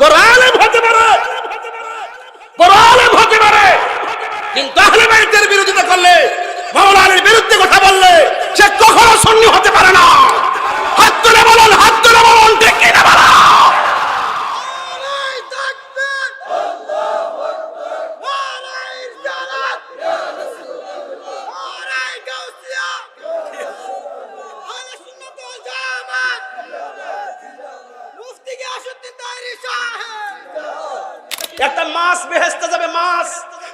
বড় আলেম হতে পারে, বড় আলেম হতে পারে, কিন্তু আহলে বাইতের বিরোধিতা করলে, মাওলানার বিরুদ্ধে কথা বললে সে কখনো সুন্নি হতে পারে না। হাত তুলে বলুন, হাত তুলে বলুন, ঠিক কি না বলো? একটা মাছ বেহেশতে যাবে, মাছ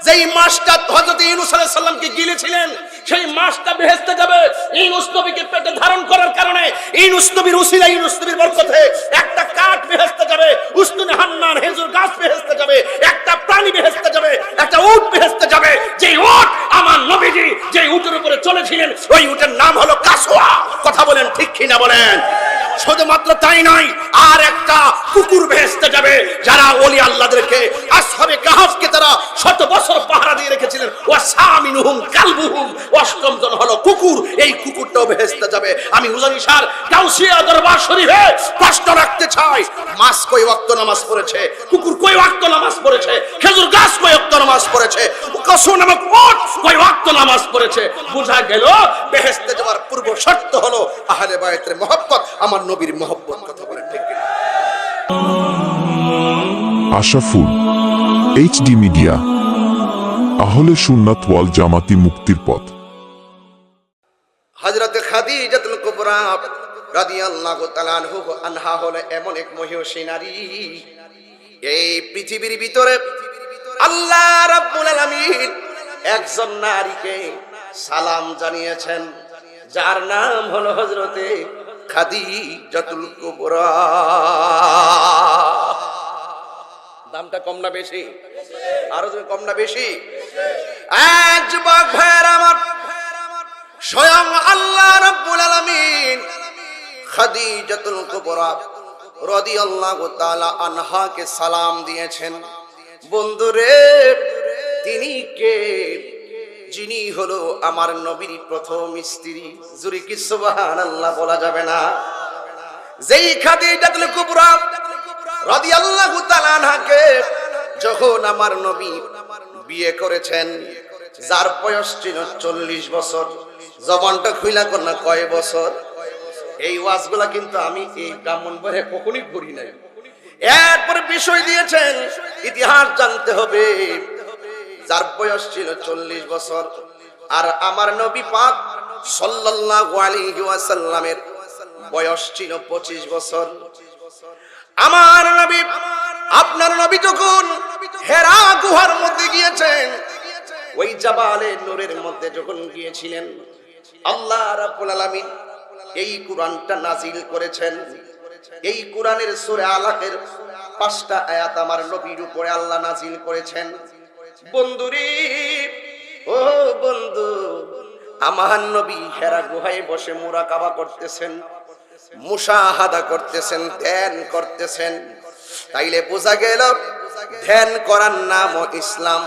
যেই মাছটা হযরত ইউনূস আলাইহিস সালামকে গিলেছিলেন, সেই মাছটা বেহেশতে যাবে। ইউনূস নবীকে পেটে ধারণ করার কারণে, ইউনূস নবীর উসিলা, ইউনূস নবীর বরকতে একটা কাঠ বেহেশতে যাবে, উস্তুনে হান্নান খেজুর গাছ বেহেশতে যাবে, একটা প্রাণী বেহেশতে যাবে, একটা উট বেহেশতে যাবে। যেই উট আমার নবীজি যেই উটের উপরে চলেছিলেন, ওই উটের নাম হলো কাসওয়া। কথা বলেন, ঠিক কি না বলেন? শুধুমাত্র তাই নয়, আর একটা কুকুর বেহেশতে যাবে, যারা ওলি আল্লাহদেরকে, আসহাবে কাহফকে তারা 100 বছর পাহারা দিয়ে রেখেছিলেন। ওয়াসামিনুহুম কালবুহুম, অষ্টম জন হলো কুকুর, এই কুকুরটাও বেহেশতে যাবে। আমি হুজুর ইশার গাউসিয়া দরবার শরীফে প্রশ্ন রাখতে চাই, মাছ কয় ওয়াক্ত নামাজ পড়েছে, কুকুর কয় ওয়াক্ত নামাজ পড়েছে, খেজুর গাছ কয় ওয়াক্ত নামাজ পড়েছে, কসম নামক উট কয় ওয়াক্ত নামাজ পড়েছে? বোঝা গেল বেহেশতে যাওয়ার পূর্ব শর্ত হলো আহলে বাইতের মহব্বত, আমার নবীর মহব্বত। কথা বলেন, ঠিক কি? আশাফুল HD মিডিয়া, আহলে সুন্নাত ওয়াল জামাতি, মুক্তির পথ। হযরত খাদিজাতুল কুবরা রাদিয়াল্লাহু তাআলা আনহা হলো এমন এক মহিষী নারী, এই পৃথিবীর ভিতরে আল্লাহ রাব্বুল আলামিন একজন নারীকে সালাম জানিয়েছেন, যার নাম হলো হযরতে খাদিজাতুল কুবরা। দামটা কম না বেশি? আরো কম না বেশি? যুবক ভাইয়ের আমার, স্বয়ং আল্লাহ রাব্বুল আলামিন খাদিজাতুল কুবরা রাদিয়াল্লাহু তাআলা আনহাকে সালাম দিয়েছেন। বন্ধুরে, তিনি কে? যিনি হলো আমার নবীর প্রথম স্ত্রী। জোরে কি সুবহানাল্লাহ বলা যাবে না? যেই খাদিজাতুল কুবরা রাদিয়াল্লাহু তাআলা আনহাকে যখন আমার নবী বিয়ে করেছেন, যার বয়স ছিল 40 বছর। জবানটা খুইলা কর না, কয় বছর? এই ওয়াজগুলা কিন্তু আমি এই ব্রাহ্মণ বইয়ে কখনোই পড়ি নাই। এরপরে বিষয় দিয়েছেন, ইতিহাস জানতে হবে। যার বয়স ছিল 40 বছর, আর আমার নবী পাক সাল্লাল্লাহু আলাইহি ওয়াসাল্লামের বয়স ছিল 25 বছর। আমার নবী, আপনার নবী যখন হেরা গুহার মধ্যে গিয়েছেন, ওই জাবালে নূরের মধ্যে যখন গিয়েছিলেন, আল্লাহ রাব্বুল আলামিন এই কুরআনটা নাজিল করেছেন। এই কুরআনের সূরা আলাকের 5টা আয়াত আমার নবীর উপরে আল্লাহ নাজিল করেছেন। বন্ধুরে, ও বন্ধু, আমার নবী হেরা গুহায় বসে মুরাকাবা করতেছেন, মুশাহাদা করতেছেন, ধ্যান করতেছেন। তাইলে বোঝা গেল ধ্যান করার নামও ইসলাম।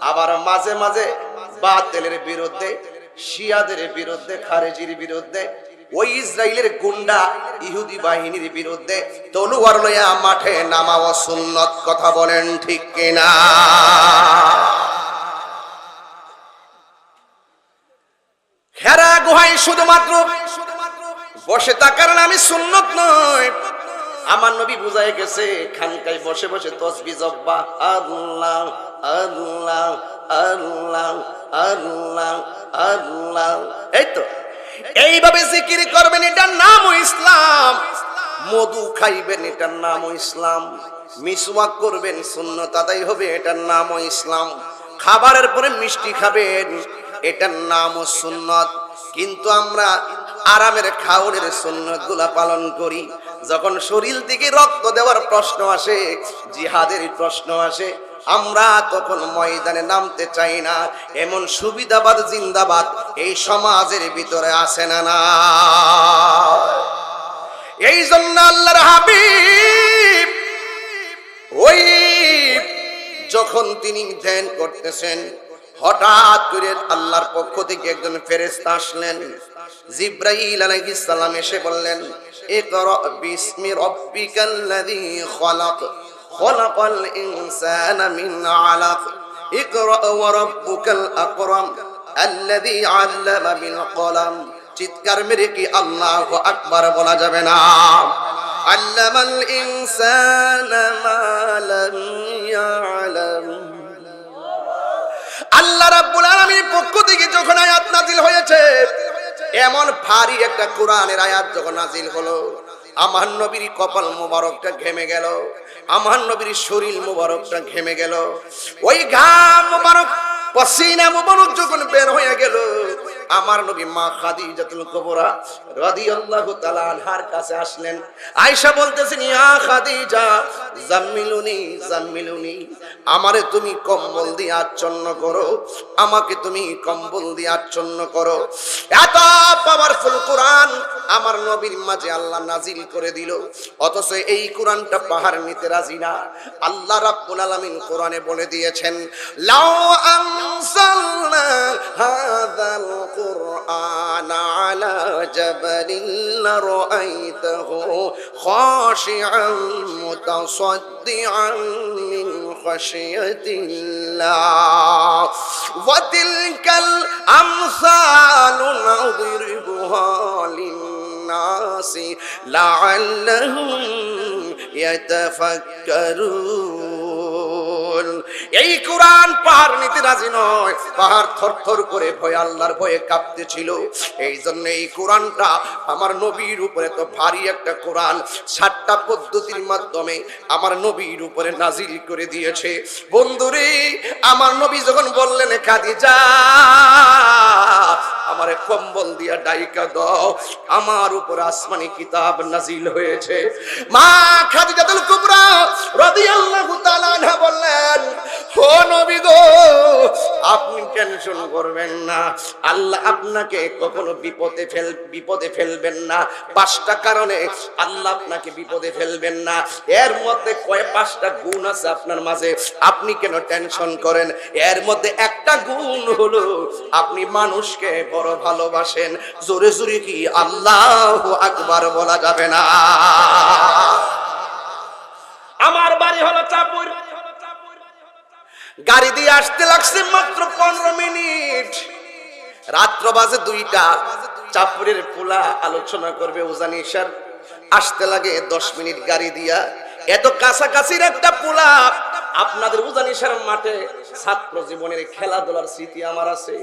আবার মাঝে মাঝে বাতিলের বিরুদ্ধে, শিয়াদের বিরুদ্ধে, খারেজির বিরুদ্ধে, ওই ইসরায়েলের গুন্ডা ইহুদি বাহিনীর বিরুদ্ধে তলোয়ার লইয়া মাঠে নামাও সুন্নত। কথা বলেন, ঠিক কিনা? হেরা গুহায় শুধুমাত্র বসে থাকার নামে সুন্নত নয়। আমার নবী বুঝায় গেছে, খানকায় বসে বসে তাসবিহ জব্বা, আল্লাহ আল্লাহ আল্লাহ আল্লাহ আল্লাহ, এই তো এইভাবে জিকির করবেন, এটার নামও ইসলাম। মধু খাইবেন, এটার নামও ইসলাম। মিসওয়াক করবেন, সুন্নত আদায় হবে, এটার নামও ইসলাম। খাবারের পরে মিষ্টি খাবেন, এটার নামও সুন্নত। কিন্তু আমরা আরামের খাওয়ারের সুন্নত গুলা পালন করি। যখন শরীর থেকে রক্ত দেওয়ার প্রশ্ন আসে, জিহাদের প্রশ্ন আসে, আমরা তখন ময়দানে নামতে চাই না। এমন সুবিধাবাদ জিন্দাবাদ এই সমাজের ভিতরে আসে না? না, এই জন্য আল্লাহর হাবিব ওই যখন তিনি ধ্যান করতেছেন, হঠাৎ করে আল্লাহর পক্ষ থেকে একজন ফেরেশতা আসলেন। জিবরাইল আলাইহিস সালাম এসে বললেন, ইকরা বিসমি রাব্বিকাল্লাযী খালাক। খলাকাল ইনসানা মিন আলাক ইকরা ওয়া রাব্বুকাল আকরাম আল্লাযী আল্লামা বিল কলম। চিৎকার মেরে কি আল্লাহু আকবার বলা যাবে না? আল্লামাল ইনসানা মা লাম ইয়ালাম। আল্লাহ রাব্বুল আলামিনের পক্ষ থেকে যখন আয়াত নাযিল হয়েছে, এমন ভারী একটা কোরআনের আয়াত যখন নাযিল হলো, আমার নবীর কপাল মোবারকটা ঘেমে গেল, আমার নবীর শরীর মোবারকটা ঘেমে গেল। ওই ঘাম মোবারক, পসিনা মোবারক যখন বের হয়ে গেল, আমার নবী মা খাদিজাতুল কুবরা রাদিয়াল্লাহু তাআলা আনহার কাছে আসলেন। আয়েশা বলতেছেন, ইয়া খাদিজা জাম্মিলুনি জাম্মিলুনি, আমারে তুমি কম্বল দিয়ে আচ্ছন্ন করো, আমাকে তুমি কম্বল দিয়ে আচ্ছন্ন করো। এত পাওয়ারফুল কোরআন আমার নবীর মাঝে আল্লাহ নাজিল করে দিল, অথচ এই কোরআনটা পাহাড় নিতে রাজি না। আল্লাহ রাব্বুল আলামিন কোরআনে বলে দিয়েছেন, লাউ আনসালনা হাযাল القرآن على جبل لرأيته خاشعا متصدعا من خشية الله وتلك الأمثال نضربها للناس لعلهم يتفكرون। এই কোরআন পাহাড় নিতে রাজি নয়, পাহাড় থরথর করে ভয় আল্লাহর ভয়ে কাঁপতেছিল। এই জন্য এই কোরআনটা আমার নবীর উপরে তো ভারী একটা কোরআন 7টা পদ্ধতির মাধ্যমে আমার নবীর উপরে নাজিল করে দিয়েছে। বন্ধুরে, আমার নবী যখন বললেন, খাদিজা আমারে কম্বল দিয়া ডাইকা দাও, আমার উপর আসমানি কিতাব নাজিল হয়েছে। মা খাদিজাতুল কুবরা রাদিয়াল্লাহু তাআলা আনহা বললেন, ও নবী গো, আপনি টেনশন করবেন না, আল্লাহ আপনাকে কখনো বিপদে ফেলবেন না। 5টা কারণে আল্লাহ আপনাকে বিপদে ফেলবেন না। এর মধ্যে 5টা গুণ আছে আপনার মাঝে, আপনি কেন টেনশন করেন? এর মধ্যে একটা গুণ হলো আপনি মানুষকে বড় ভালোবাসেন। জোরে জোরে কি আল্লাহু আকবার বলা যাবে না? আমার বাড়ি হলো চাঁদপুর, গাড়ি দিয়ে আসতে লাগছে মাত্র 15 মিনিট, রাত্র বাজে 2টা। চাঁদপুরের পোলা আলোচনা করবে উজানি ইশার, আসতে লাগে 10 মিনিট গাড়ি দিয়া। এত কাছাকাছির একটা পোলা আপনাদের উজানিশার মাঠে ছাত্র জীবনের খেলাধুলার স্মৃতি আমার আছে।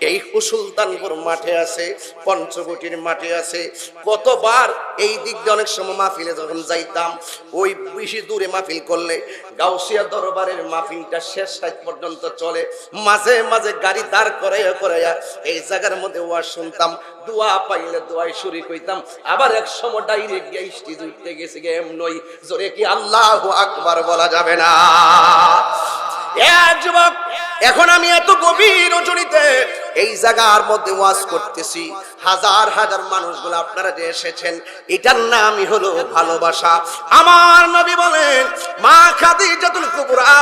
এই সুলতানপুর মাঠে আছে, পঞ্চবটির মাঠে আছে। কতবার এই দিক দিয়ে অনেক সময় মাহফিলে যখন যাইতাম, ওই বেশি দূরে মাহফিল করলে গাউসিয়া দরবারের মাহফিলটা শেষ রাত পর্যন্ত চলে। মাঝে মাঝে গাড়ি দাঁড় করাইয়া করাইয়া এই জায়গার মধ্যে ওয়াজ শুনতাম, দোয়া পাইলে দোয়ায় শরীক হইতাম। আবার এক সময় ডাইরেক্ট গিয়ে স্টেজ উঠতে গেছে গে নই, জোরে কি আল্লাহু আকবার বলা যাবে না? যুবক, এখন আমি এত গভীর রজনীতে এই জায়গার মধ্যে ওয়াজ করতেছি, হাজার হাজার মানুষগুলো আপনারা যে এসেছেন, এটার নামই হলো ভালোবাসা। আমার নবী বলেন, মা খাদিজাতুল কুবরা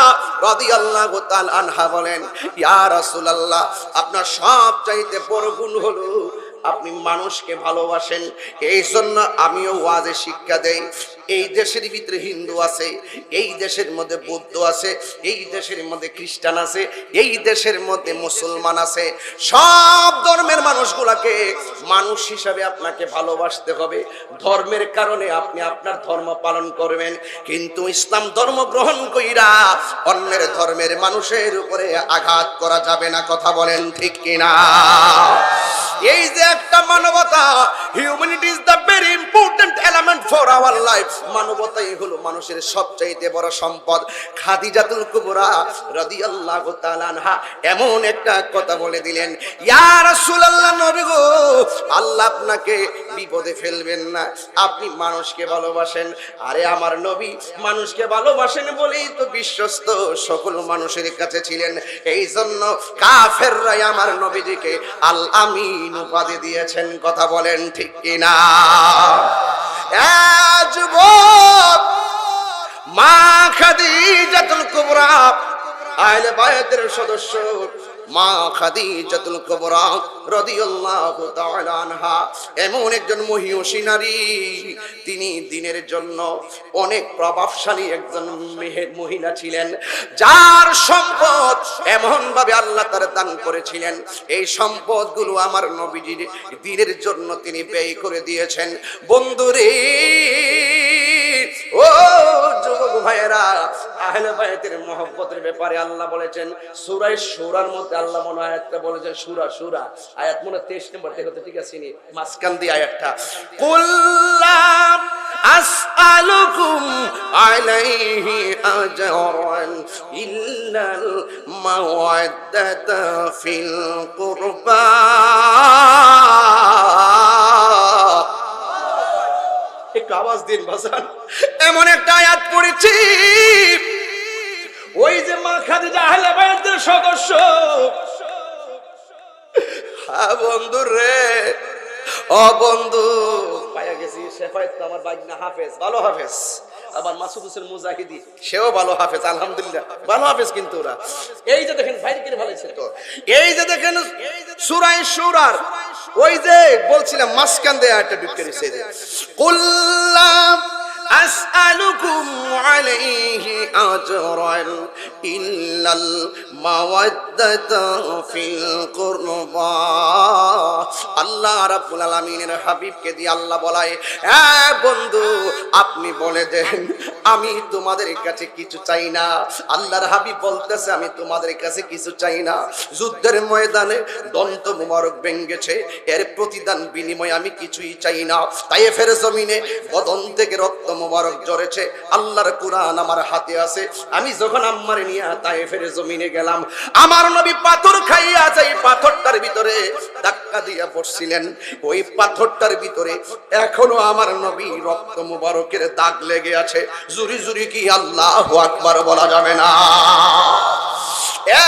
রাদিয়াল্লাহু তাআলা আনহা বলেন, ইয়া রাসূলুল্লাহ, আপনার সবচাইতে বড় গুণ হলো আপনি মানুষকে ভালোবাসেন। এই জন্য আমিও ওয়াজে শিক্ষা দেই। এই দেশের ভিতরে হিন্দু আছে, এই দেশের মধ্যে বৌদ্ধ আছে, এই দেশের মধ্যে খ্রিস্টান আছে, এই দেশের মধ্যে মুসলমান আছে। সব ধর্মের মানুষগুলাকে মানুষ হিসাবে আপনাকে ভালোবাসতে হবে। ধর্মের কারণে আপনি আপনার ধর্ম পালন করবেন, কিন্তু ইসলাম ধর্ম গ্রহণ কইরা অন্যের ধর্মের মানুষের উপরে আঘাত করা যাবে না। কথা বলেন ঠিক কিনা? এই যে একটা মানবতা, humanity is the very important element for our life. মানবতাই হলো মানুষের সবচাইতে বড় সম্পদ। খাদিজাতুল কুবরা রাদিয়াল্লাহু তাআলা আনহা এমন একটা কথা বলে দিলেন, ইয়া রাসূলুল্লাহ, নবী গো, আল্লাহ আপনাকে বিপদে ফেলবেন না, আপনি মানুষকে ভালোবাসেন। আরে আমার নবী মানুষকে ভালোবাসেন বলেই তো বিশ্বস্ত সকল মানুষের কাছে ছিলেন। এই জন্য কাফেররাই আমার নবীজিকে আল আমিন উপাধি দিয়েছেন। কথা বলেন ঠিক কিনা? যুবক, মা খাদিজাতুল কুবরা আহলে বায়তের সদস্য মা খাদিজাতুল কুবরা রাদিয়াল্লাহু তাআলা আনহা এমন একজন মহিয়সী নারী, তিনি দিনের জন্য অনেক প্রভাবশালী একজন মহিলা ছিলেন, যার সম্পদ এমন ভাবে আল্লাহ তার দান করেছিলেন, এই সম্পদগুলো আমার নবীজির দিনের জন্য তিনি ব্যয় করে দিয়েছেন। বন্ধুরে, ও যুবক ভাইয়েরা, আহলে বাইতের মহব্বতের ব্যাপারে আল্লাহ বলেছেন সূরা শূরার মধ্যে, আল্লাহ মনে হয় আয়াতটা বলেছেন সূরা আয়াত মনে 23 নম্বর থেকে, ঠিক আছে নি মাঝখান দিয়ে আয়াতটা, কুল্লাম আসআলুকুম আলাইহি আজরান ইল্লাল মাওয়াদ্দাতা ফিল কুরবা। একটু আওয়াজ দিন বাজান, এমন একটা আয়াত পড়েছি, ওই যে মা খাদিজা আহলে বাইতের সদস্য। হ্যাঁ বন্ধু রে, ও বন্ধু, পাইয়া গেছি শেফায়েত তো আমার বাইনা হাফেজ, ভালো হাফেজ। আবার মাসুদ হোসেন মুজাহিদি, সেও ভালো হাফেজ, আলহামদুলিল্লাহ ভালো হাফেজ। কিন্তু ওরা এই যে দেখেন ভাই কি ভালো ছিল তো, এই যে দেখেন সূরা শূরার ওই যে বলছিলাম মাসকান দেয়া একটা ঢুকে রইছে, যে কুল্লাম আসআলুকুম আলাইহি আজরান ইল্লাল মাওয়াদ্দাতা ফিল কুরবা। আল্লাহ রাব্বুল আলামিনের হাবিবকে দিয়ে আল্লাহ বলায়, হ্যাঁ বন্ধু আপনি বলে দেন আমি তোমাদের কাছে কিছু চাই না। আল্লাহর হাবিব বলতেছে আমি তোমাদের কাছে কিছু চাই না। যুদ্ধের ময়দানে দন্ত মুবারক ভেঙেছে, এর প্রতিদান বিনিময়ে আমি কিছুই চাই না। তায়েফের জমিনে বদন থেকে রক্ত মুবারক ঝরেছে, আল্লাহর কুরআন আমার হাতে আছে। আমি যখন আম্মারে নিয়ে তায়েফের জমিনে গেলাম, আমার নবী পাথর খাইয়া যায়, পাথরটার ভিতরে ধাক্কা দিয়া পড়ছিলেন, ওই পাথরটার ভিতরে এখনো আমার নবী রক্ত মুবারকের দাগ লেগে আছে। জুরি জুরি কি আল্লাহু আকবার বলা যাবে না? এ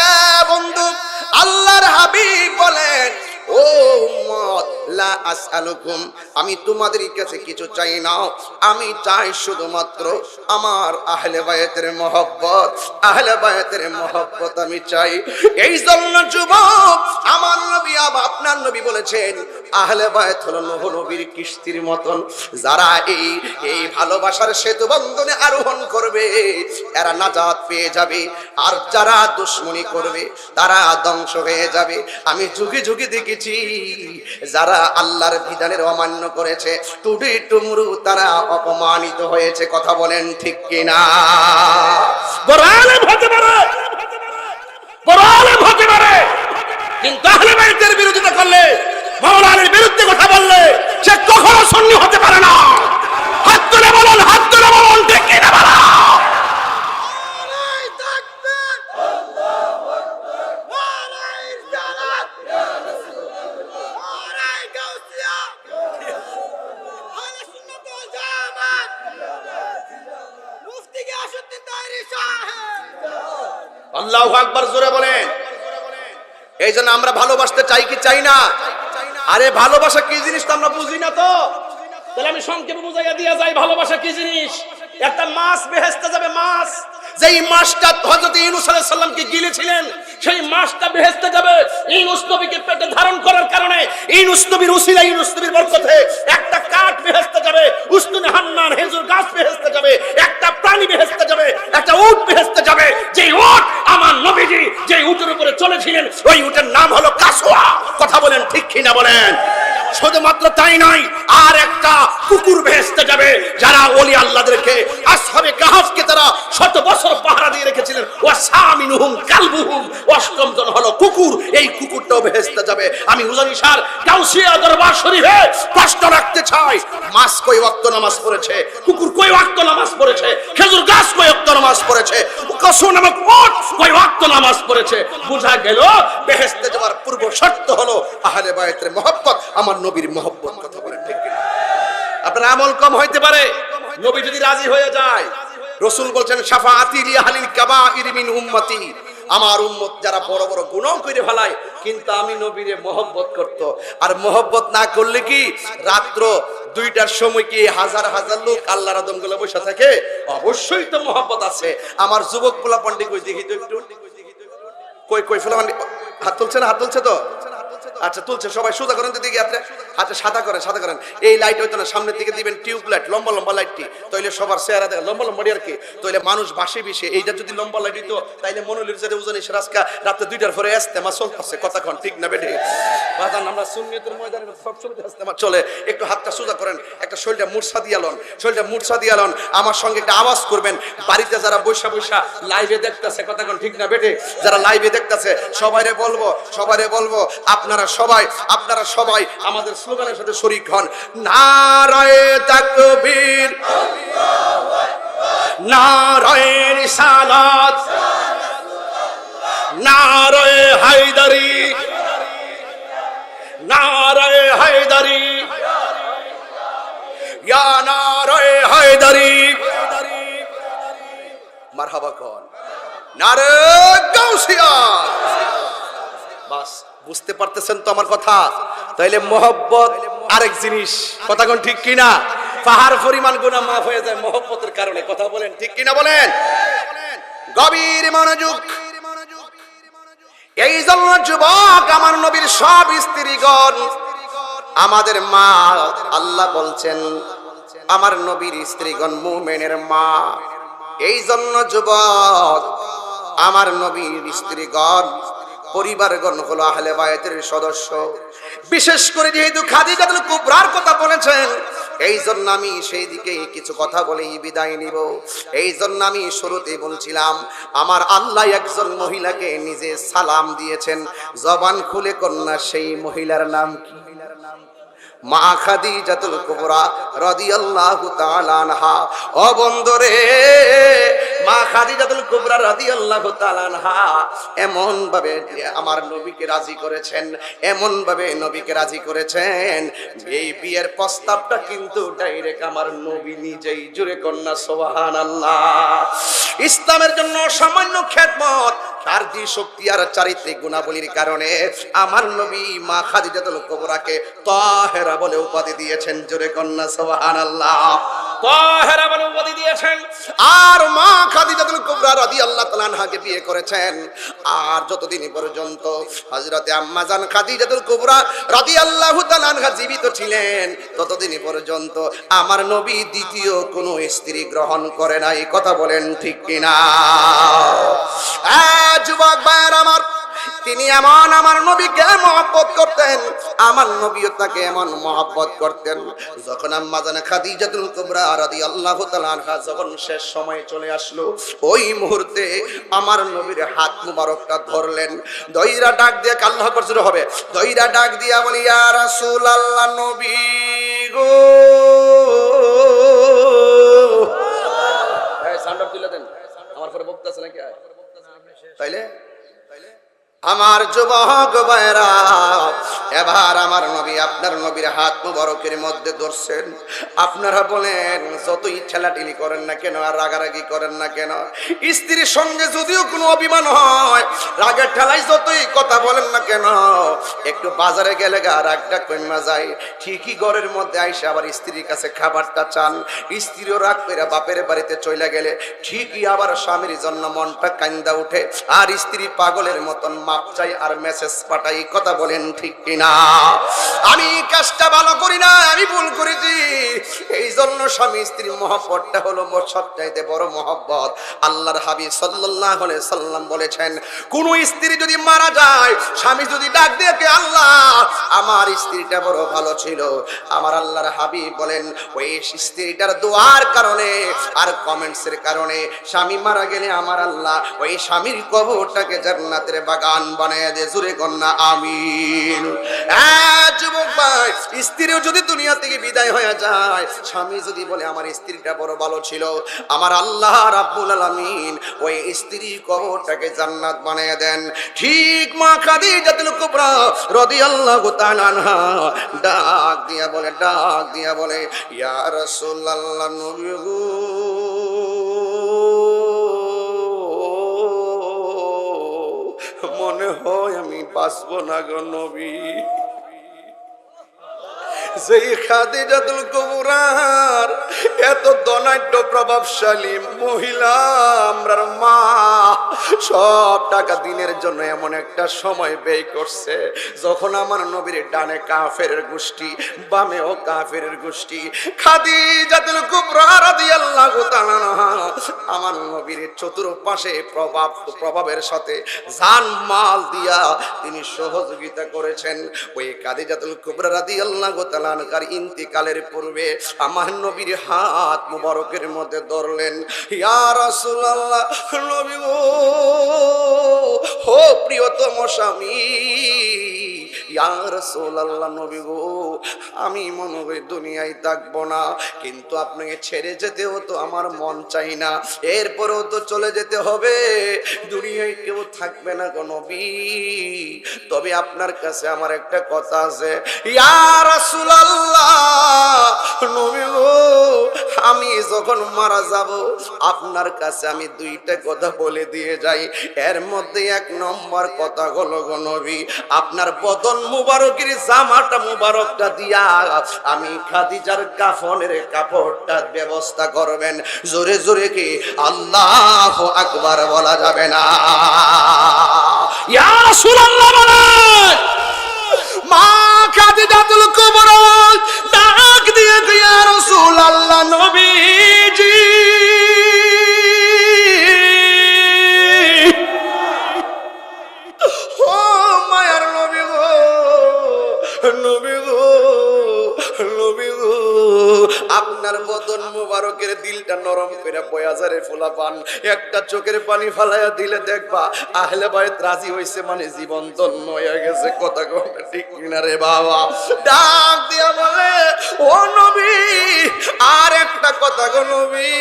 বন্ধু, আল্লাহর হাবিব বলেন, ও উম্মত লা আসআলুকুম, আমি তোমাদের কাছে কিছু চাই না, আমি চাই শুধুমাত্র আমার আহলে বায়াতের মহব্বত, আহলে বায়াতের মহব্বত আমি চাই। এই জন্য যুবক, আমার নবী আপনার নবী বলেছেন আহলে বায়াত হলো নূহ নবীর কিস্তির মতন, যারা এই ভালোবাসার সেতু বন্ধনে আরোহণ করবে এরা নাজাত পেয়ে যাবে, আর যারা দুশমনি করবে তারা ধ্বংস হয়ে যাবে। আমি যুগে যুগে দেখি যারা আল্লাহর বিধানের অমান্য করেছে, টুডি টুমরু তারা অপমানিত হয়েছে। কথা বলেন ঠিক কিনা? বড় আলেম হতে পারে, বড় আলেম হতে পারে, কিন্তু আহলে বাইতের বিরোধিতা করলে, মাওলানার বিরুদ্ধে কথা বললে সে কখনো সুন্নি হতে পারে না। হাত তুলে বলুন, হাত তুলে বলুন ঠিক কিনা বলা। আল্লাহু আকবার জোরে বলেন। এই জন্য আমরা ভালোবাসতে চাই কি চাই না? আরে ভালোবাসা কি জিনিস তো আমরা বুঝি না তো, তাহলে আমি সংক্ষেপে বুঝাইয়া দিয়া যাই ভালোবাসা কি জিনিস। একটা মাছ বেহেশতে যাবে, মাছ যেই মাছটা হযরত ইউনূস আলাইহিস সালামকে গিলেছিলেন, সেই মাছটা বেহেশতে যাবে। ইউনূস নবীকে পেটে ধারণ করার কারণে ইউনূস নবীর উসিলা, ইউনূস নবীর বরকতে একটা কাঠ বেহেশতে যাবে, উস্তুনে হান্নান খেজুর গাছ বেহেশতে যাবে, একটা প্রাণী বেহেশতে যাবে, একটা উট বেহেশতে যাবে। যেই উট আমার নবীজি যেই উটের উপরে চলেছিলেন, ওই উটের নাম হলো কাসওয়া। কথা বলেন ঠিক কিনা বলেন? শুধুমাত্র তাই নয়, আর একটা কুকুর বেহেশতে যাবে, যারা ওলি আল্লাহদেরকে আসহাবে কাহফকে তারা 100 বছর পাহারা দিয়ে রেখেছিলেন। ওয়াসামিনুহুম কালবুহুম, অষ্টম জন হলো কুকুর, এই কুকুরটাও বেহেশতে যাবে। আমি হুজুর ইশার গাউসিয়া দরবার শরীফে প্রশ্ন রাখতে চাই, মাছ কই ওয়াক্ত নামাজ পড়েছে, কুকুর কই ওয়াক্ত নামাজ পড়েছে, খেজুর গাছ কই ওয়াক্ত নামাজ পড়েছে, কসু নামক উট কই ওয়াক্ত নামাজ পড়েছে? বোঝা গেল বেহেশতে যাওয়ার পূর্ব শর্ত হলো আহলে বায়াতের মহব্বত, আমার নবীর মহব্বত। কথা বলেন ঠিক কিনা? আপনার আমল কম হইতে পারে, নবী যদি রাজি হয়ে যায়। রাসূল বলেন শাফাআতি লি আহলিল কাবাইর মিন উম্মতি, আমার উম্মত যারা বড় বড় গুনাহ করে ফেলায় কিন্তু আমি নবীরে মহব্বত করত। আর মহব্বত না করলে কি রাত্র 2টার সময় কি হাজার হাজার লোক আল্লাহর আদমগুলো বসে থাকে? অবশ্যই তো মহব্বত আছে। আমার যুবক পোলা পন্ডি কই দেখি তো একটু, কই কই ফেলা হাত তুলছে না? হাত তুলছে তো? আচ্ছা তুলছে, সবাই সোজা করেন তো দিকে হাতে, হাতে সাদা করেন, সাদা করেন। এই লাইট হইতো না, সামনের দিকে দিবেন টিউব লাইট, লম্বা লম্বা লাইটটি, তাইলে সবার চেহারা দেখা লম্বা লম্বা আর কি, তাইলে মানুষ বাসে বিষে। এইটা যদি লম্বা লাইট হইতো তাইলে মনোলির যে ওজনে সেরাজকা রাতে 2টার পরে ইস্তেমা চলতেছে, কথা কোন ঠিক না বেঠে? বাজান আমরা সুন্নিয়তের ময়দানে সব সময় ইস্তেমা চলে। একটু হাতটা সোজা করেন, একটা শরীরটা মূর্ছা দিয়া লন, শরীরটা মূর্ছা দিয়া লন। আমার সঙ্গে একটা আওয়াজ করবেন, বাড়িতে যারা বৈশা বৈশা লাইভে দেখতেছে, কথা কোন ঠিক না বেঠে? যারা লাইভে দেখতেছে সবাইরে বলবো আপনারা সবাই আমাদের স্লোগানের সাথে শরীক হন। নারায়ে তাকবীর, নারায়ে রিসালাত, নারায়ে হায়দারি, নারায়ে হায়দারি, ইয়া নারায়ে হায়দারি। মারহাবা কোন? নারায়ে গাউসিয়া। বাস, বুঝতে পারতেছেন তো আমার কথা? তাইলে মহব্বত আরেক জিনিস, কথা কোন ঠিক কিনা? পাহাড় পরিমাণ গুনাহ মাফ হয়ে যায় মহব্বতের কারণে, কথা বলেন ঠিক কিনা বলেন? গভীর মনোযোগ। এই জন্য যুবক, আমার নবীর সব স্ত্রীগণ আমাদের মা। আল্লাহ বলছেন আমার নবীর স্ত্রীগণ মুমিনের মা। এই জন্য যুবক, আমার নবীর স্ত্রীগণ পরিবারগণ হলো আহলে বায়তের সদস্য। বিশেষ করে যেহেতু খাদিজাতুল কুবরার কথা বলেছেন, এই জন্য আমি সেই দিকে কিছু কথা বলেই বিদায় নিব। এই জন্য আমি শুরুতেই বলছিলাম, আমার আল্লাহ একজন মহিলাকে নিজে সালাম দিয়েছেন, জবান খুলে কন্যা সেই মহিলার নাম কি? মা খাদিজাতুল কুবরা রাদিয়াল্লাহু তাআলা আনহা। ও বন্ধুরে, মা খাদিজাতুল কুবরা রাদিয়াল্লাহু তাআলা আনহা এমন ভাবে আমার নবীকে রাজি করেছেন, এমন ভাবে নবীকে রাজি করেছেন, এই বিয়ের প্রস্তাবটা কিন্তু ডাইরেক্ট আমার নবী নিজেই। জুরে কন্যা সুবহানাল্লাহ। ইসলামের জন্য সামান্য খেদমত, কার্যী শক্তি আর চারিত্রিক গুণাবলীর কারণে আমার নবী মা খাদিজাতুল কুবরাকে তাহেরা বলে উপাধি দিয়েছেন। জোরে কন্যা সুবহানাল্লাহ। তাহেরা বলে উপাধি দিয়েছেন। আর মা খাদিজাতুল কুবরা রাদিয়াল্লাহু তাআলা আনহাকে বিয়ে করেছেন। আর যতদিন পর্যন্ত হযরতে আম্মা জান খাদিজাতুল কুবরা রাদিয়াল্লাহু তাআলা আনহা জীবিত ছিলেন, ততদিন পর্যন্ত আমার নবী দ্বিতীয় কোনো স্ত্রী গ্রহণ করে নাই। কথা বলেন ঠিক কিনা? যুবক ভাইয়ের আমার, তিনি এমন আমার নবীকে মহব্বত করতেন, আমার নবীও তাকে এমন মহব্বত করতেন। যখন আম্মা জান খাদিজাতুল কুবরা রাদিয়াল্লাহু তাআলা আনহা যখন শেষ সময় চলে আসলো, ওই মুহূর্তে আমার নবীর হাত মুবারকটা ধরলেন, দইরা ডাক দিয়ে, আল্লাহু আকবার জোরে হবে, দইরা ডাক দিয়া বলি, ইয়া রাসূলুল্লাহ, নবী গো। এই সাউন্ড আপ দিলে দেন, আমার পরে বক্তাছে নাকি? তাইলে আমার যুবক ভাইরা, এবার আমার নবী আপনার নবীর হাত মুবারকের মধ্যে ধরছেন। আপনারা বলেন, যতই ঠেলাঠেলি করেন না কেন, আর রাগারাগি করেন না কেন, স্ত্রীর সঙ্গে যদিও কোনো অভিমান হয়, রাগের ঠেলাই যতই কথা বলেন না কেন, একটু বাজারে গেলে গা রাগটা কমে যায়। ঠিকই ঘরের মধ্যে আইসে আবার স্ত্রীর কাছে খাবারটা চান, স্ত্রীও রাগ করে বাপের বাড়িতে চলে গেলে ঠিকই আবার স্বামীর জন্য মনটা কান্দা উঠে, আর স্ত্রী পাগলের মতন মাপ চাই আর মেসেজ পাঠাই। কথা বলেন ঠিক কিনা? আমি কাজটা ভালো করি না, আমি ভুল করেছি। এই জন্য স্বামী স্ত্রীর মহব্বতটা হলো সবচাইতে বড় মহব্বত। আল্লাহর হাবিব সাল্লাল্লাহু আলাইহি সাল্লাম বলেছেন, কোন স্ত্রী যদি মারা যায়, স্বামী যদি ডাক দিয়ে কে, আল্লাহ আমার স্ত্রীটা বড় ভালো ছিল, আমার আল্লাহর হাবিব বলেন ওই স্ত্রীটার দোয়ার কারণে আর কমেন্টসের কারণে স্বামী মারা গেলে আমার আল্লাহ ওই স্বামীর কবরটাকে জান্নাতের বাগান বানায় দে। জোরে কন্যা আমিন। যুবক ভাই, স্ত্রীও যদি দুনিয়া থেকে বিদায় হয়ে যায়, স্বামী যদি বলে আমার স্ত্রীটা বড় ভালো ছিল, আমার আল্লাহ রাব্বুল আলামিন ওই স্ত্রী কবরটাকে জান্নাত বানায় দেন। ঠিক মা খাদিজাতুল কুবরা রাদিয়াল্লাহু তাআলা আনহা ডাক দিয়া বলে ইয়া রাসূলুল্লাহ, নবী গো, মনে হয় আমি বাঁচবো না গো নবী। যেই খাদিজাতুল কুবরার এত ধনাঢ্য প্রভাবশালী মহিলা, আমরার মা, সব টাকা দিনের জন্য এমন একটা সময় ব্যয় করছে যখন আমার নবীর ডানে কাফেরের গোষ্ঠী, বামেও কাফেরের গোষ্ঠী। খাদিজাতুল কুবরা রাদিয়াল্লাহু তাআলা আমার নবীর চতুর্পাশে প্রভাবের সাথে জান মাল দিয়া তিনি সহযোগিতা করেছেন। ওই খাদিজাতুল কুবরা রাদিয়াল্লাহু তাআলা আনহার ইন্তিকালের পূর্বে আমার নবীর হাত মুবারকের মধ্যে ধরলেন, ইয়া রাসূলুল্লাহ, নবী গো, ও প্রিয়তম স্বামী, ইয়া রাসূলুল্লাহ, নবী গো, আমি মনে হয় দুনিয়ায় থাকবো না, কিন্তু আপনাকে ছেড়ে যেতেও তো আমার মন চাই না, এরপরেও তো চলে যেতে হবে, দুনিয়ায় কেউ থাকবে না গো নবী, তবে আপনার কাছে আমার একটা কথা আছে। ইয়া রাসূলুল্লাহ, নবী গো, আমি যখন মারা যাব আপনার কাছে আমি দুইটা কথা বলে দিয়ে যাই। এর মধ্যে এক নম্বর কথা হলো গো নবী, আপনার বদন মুবারকের জামাটা মুবারকটা দিয়া আমি খাদিজার কাফনের কাপড়টা ব্যবস্থা করবেন। জোরে জোরে কি আল্লাহু আকবার বলা যাবে না? ইয়া রাসূলুল্লাহ বলেন। মা খাদিজাতুল কুবরা ডাক দিয়ে ইয়া রাসূলুল্লাহ, নবীজি, ও মায়ার নবী গো, নবী গো, নবী গো, আপনার বদন মুবারকের দিলটা নরম করে বয়াজারে ফোলা পান, একটা চোখের পানি ফালাইয়া দিলে দেখবা আহলে বাইত রাজি হইছে, মানে জীবন ধন্য হয়ে গেছে। কথা কথা ঠিক কিনা রে বাবা? ডাক দিয়া বলে, ও নবী, আর একটা কথা গো নবী,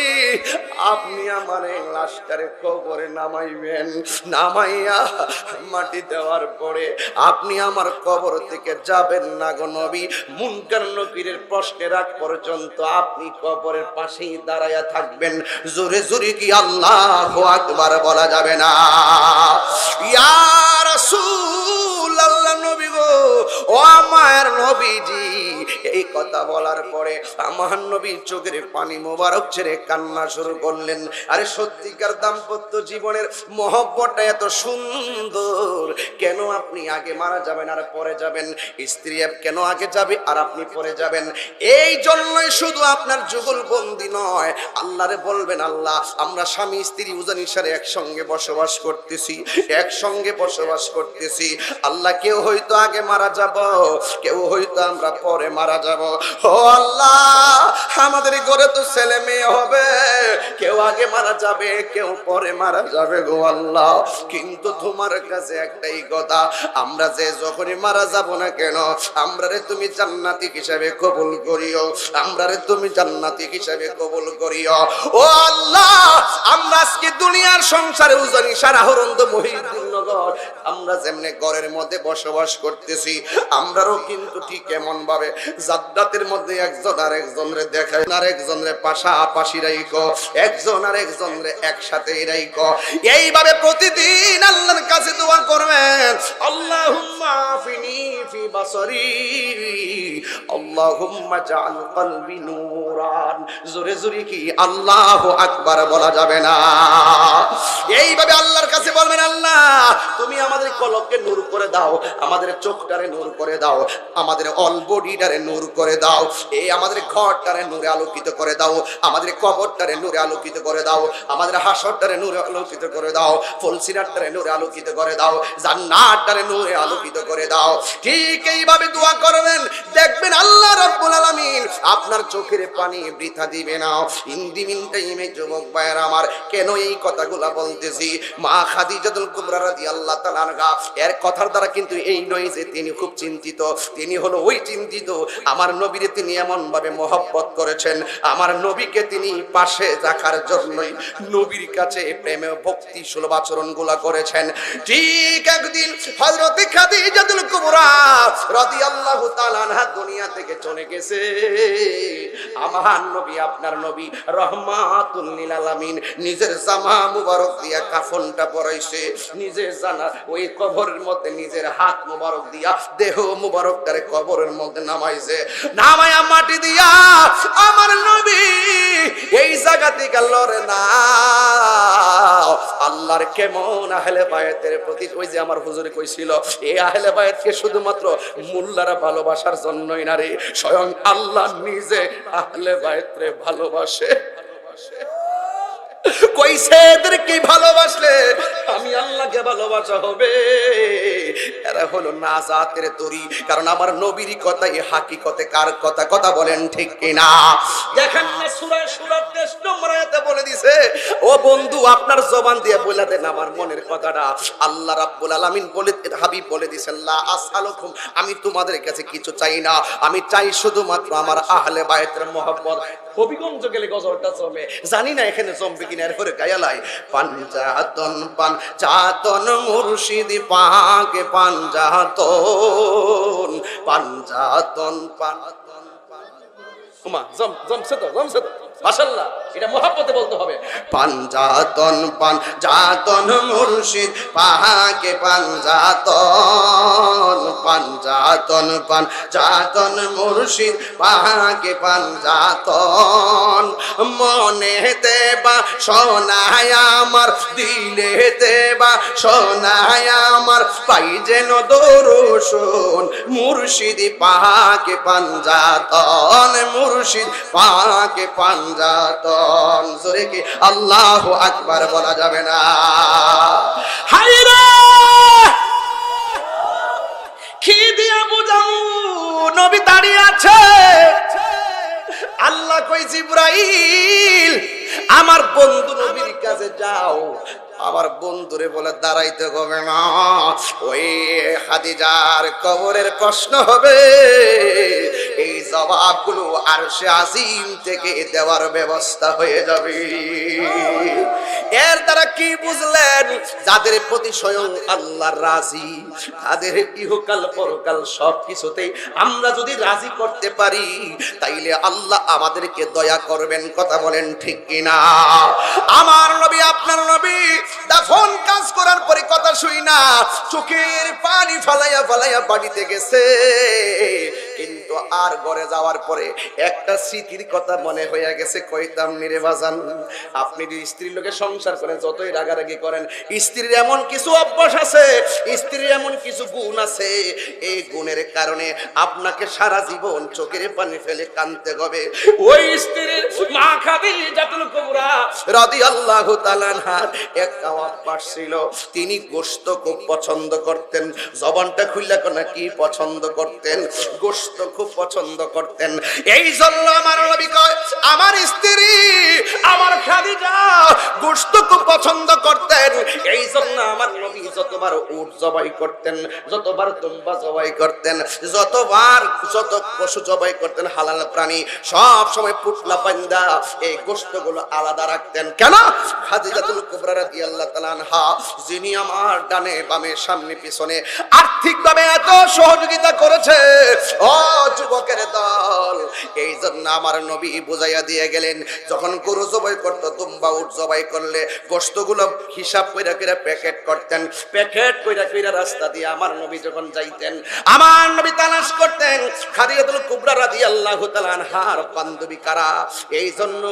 আপনি আমার এই লাশটারে কবরে নামাইবেন, নামাইয়া মাটি দেওয়ার পরে আপনি আমার কবর থেকে যাবেন না গো নবী, মুনকার নকিরের প্রশ্নের আগ পর্যন্ত আপনি কবরের পাশেই দাঁড়ায়া থাকবেন। জোরে জোরে কি আল্লাহু আকবার বলা যাবে না? ইয়া রাসূলুল্লাহ, নবী গো, ও আমার নবীজি, এই কথা বলার পরে আমার নবী চোখের পানি মোবারক ছেড়ে কান্না শুরু করলেন। আরে সত্যিকার দাম্পত্য জীবনের মহব্বতটা এত সুন্দর, কেন আপনি আগে মারা যাবেন আর পরে যাবেন? স্ত্রী কেন আগে যাবে আর আপনি পরে যাবেন? এই জন্যই শুধু আপনার যুগলবন্দি নয়, আল্লাহরে বলবেন, আল্লাহ, আমরা স্বামী স্ত্রী উজানিসারে একসঙ্গে বসবাস করতেছি, একসঙ্গে বসবাস করতেছি, আল্লাহ কেউ হয়তো আগে মারা যাব, কেউ হয়তো আমরা পরে মারা যাব, ও আল্লাহ, আমাদের ঘরে তো ছেলে মেয়ে হবে, কেউ আগে মারা যাবে, কেউ পরে মারা যাবে গো আল্লাহ, কিন্তু তোমার কাছে একটাই কথা, আমরা যে যখনই মারা যাব না কেন, আমরা রে তুমি জান্নাতি হিসাবে কবুল করিও, আমরা রে তুমি জান্নাতি হিসাবে কবুল করিও। ও আল্লাহ, আমরা আজকে দুনিয়ার সংসারে উজানি সারা হরন্দ মহিউদ্দিন নগর আমরা যেমনে ঘরের মধ্যে বসবাস করতেছি, আমরাও কিন্তু ঠিক এমন ভাবে জান্নাতের মধ্যে একজন আর একজনরে দেখায়, আর একজনরে পাশাপাশি রাইখো, একজন আর একজনরে একসাথে রাইখো। এইভাবে প্রতিদিন আল্লাহর কাছে দোয়া করবেন, আল্লাহুম্মা আফিনি ফি বাসরি, আল্লাহুম্মা জাআল কলবি নূরান। জোরে জোরে কি আল্লাহু আকবার বলা যাবে না? এইভাবে আল্লাহর কাছে বলবেন, আল্লাহ, তুমি আমাদের কলবকে নূর করে দাও, আমাদের চোখটারে নূর করে দাও, আমাদের অল বডিটারে নূর করে দাও, এই আমাদের ঘরটারে নূরে আলোকিত করে দাও, আমাদের কবরটারে নূরে আলোকিত করে দাও, আমাদের হাসরটারে নূরে আলোকিত করে দাও, ফুলসিরাতটারে নূরে আলোকিত করে দাও, জান্নাতটারে নূরে আলোকিত করে দাও। ঠিক এইভাবে দোয়া করবেন, দেখবেন আল্লাহ রাব্বুল আলামিন আপনার চোখের পানি বৃথা দিবে না। ইন্দি মিন টাইমে যুবক ভাইরা আমার, কেন এই কথাগুলা বলতেছি? মা খাদিজাতুল কুবরা রাদিয়াল্লাহু তাআলা আনহা এর কথার দ্বারা কিন্তু এই নয় যে তিনি খুব চিন্তিত, তিনি হলো ওই চিন্তিত আমার নবীরে তিনি এমন ভাবে মহব্বত করেছেন, আমার নবীকে তিনি পাশে রাখার জন্যই নবীর কাছে প্রেমে ভক্তি সুলভ আচরণগুলা করেছেন। ঠিক একদিন হযরত খাদিজাতুল কুবরা রাদিয়াল্লাহু তাআলা আনহা দুনিয়া থেকে চলে গেছে। আমার নবী, আপনার নবী রহমাতুল লিল আলামিন নিজের জামা মুবারক দিয়া কাফনটা পরাইছে, নিজের জানা ওই কবরের মধ্যে নিজের হাত মুবারক দিয়া দেহ মুবারকটারে কবরের মধ্যে নামাইছে, নামায়া মাটি দিয়া আমার নবী এই জায়গা থেকে লড়ে না, আল্লাহর কেমন আহলে বায়াতের প্রতি, ওই যে আমার হুজুরে কইছিল এই আহলে বায়াতকে শুধুমাত্র মোল্লারা ভালোবাসার জন্যই না রে, স্বয়ং আল্লাহ নিজে আহলে বায়াতরে ভালোবাসে। কইছে এদেরকে ভালোবাসলে আমি আল্লাহকে ভালোবাসা হবে। এরা হলো নাজাতের তরি, কারণ আমার নবীর কথাই হাকিকতে কার কথা, কথা বলেন ঠিক কিনা? দেখেন না সূরা সূরা 23 নম্বর আয়াতে বলে দিছে, ও বন্ধু আপনার জবান দিয়ে বলে দেন আমার মনের কথাটা। আল্লাহ রাব্বুল আলামিন বলে, হাবিব বলে দিছেন, লা আসআলুকুম, আমি তোমাদের কাছে কিছু চাই না, আমি চাই শুধুমাত্র আমার আহলে বায়াতের মহব্বত। হবিগঞ্জ গেলে গজলটা জমে, জানি না এখানে জমবে কিনা, এরপরে গায়ালাই পাঞ্জাতন পাঞ্জাতন মুর্শিদ পাকে পাঞ্জাতন পাঞ্জাতন পাঞ্জাতন। ওমা জমছে তো মাশাআল্লাহ, এটা মহব্বতে বলতে হবে। পাঞ্জাতন পাঞ্জাতন মুর্শিদ পাকে পাঞ্জাতন পাঞ্জাতন পাঞ্জাতন মুর্শিদ পাকে পাঞ্জাতন। মনেতে বা সোনায় আমার, দিলেতে বা সোনায় আমার, পাই যেন দর্শন মুর্শিদ পাকে পাঞ্জাতন মুর্শিদ পাকে পাঞ্জাতন। জোরে কি আল্লাহু আকবার বলা যাবে না? হায়রে কি দিয়া বুঝাও, নবী দাঁড়িয়ে আছে, আল্লাহ কই জিবরাইল আমার বন্ধু নবীর কাছে যাও। আমার বন্ধুরে বলে দাঁড়াইতে হবে না, ওই খাদিজার কবরের প্রশ্ন হবে, এই জবাবগুলো আরশে আজিম থেকে দেওয়ার ব্যবস্থা হয়ে যাবে। এর দ্বারা কি বুঝলেন? যাদের প্রতি স্বয়ং আল্লাহ রাজি, তাদের ইহকাল পরকাল সবকিছুতেই আমরা যদি রাজি করতে পারি, তাইলে আল্লাহ আমাদেরকে দয়া করবেন। কথা বলেন ঠিক কিনা? আমার নবী আপনার নবী দাফন কাজ করার পরে কথা শুই না, চোখের পানি ফালাইয়া ফালাইয়া বাড়িতে গেছে, কিন্তু আর ঘরে যাওয়ার পরে একটা স্মৃতির কথা মনে হয়ে গেছে। কইতাম নিরে বাজান, আপনি যদি স্ত্রীর লোকে সংসার করেন, যতই রাগারাগি করেন, স্ত্রীর এমন কিছু অভ্যাস আছে, স্ত্রীর এমন কিছু গুণ আছে, এই গুণের কারণে আপনাকে সারা জীবন চোখের পানি ফেলে কাঁদতে হবে। ওই স্ত্রীর মা খাদিজাতুল কুবরা রাদিয়াল্লাহু তাআলা আনহার একটা অভ্যাস ছিল, তিনি গোশত খুব পছন্দ করতেন। জবানটা খুললা কোনা কি পছন্দ করতেন? গোশত খুব পছন্দ করতেন। এই জন্য আমার নবী কয়, আমার স্ত্রী আমার খাদিজা গোশত খুব পছন্দ করতেন। এই জন্য আমার নবী যতবার উট জবাই করতেন, যতবার দুম্বা জবাই করতেন, যতবার যত পশু জবাই করতেন, হালাল প্রাণী, সব সময় পুটলা পান্দা এই গোশতগুলো আলাদা রাখতেন। কেন? খাদিজাতুল কুবরা রাদিয়াল্লাহু তাআলা আনহা, যিনি আমার ডানে বামে সামনে পিছনে আর্থিকভাবে এত সহযোগিতা করেছে, ও যুবকের দল, এই জন্য আমার নবী বুঝাইয়া দিয়ে গেলেন, যখন গরু জবাই করতো, দুম্বা উট জবাই করলে গোশতগুলো হিসাব কইরা কইরা প্যাকেট করতেন, প্যাকেট কইরা কইরা রাস্তা দিয়ে আমার নবী যখন যাইতেন, আমার নবী তালাশ করতেন খাদিজাতুল কুবরা রাদিয়াল্লাহু তাআলা আনহার বান্ধবী কারা। এই জন্য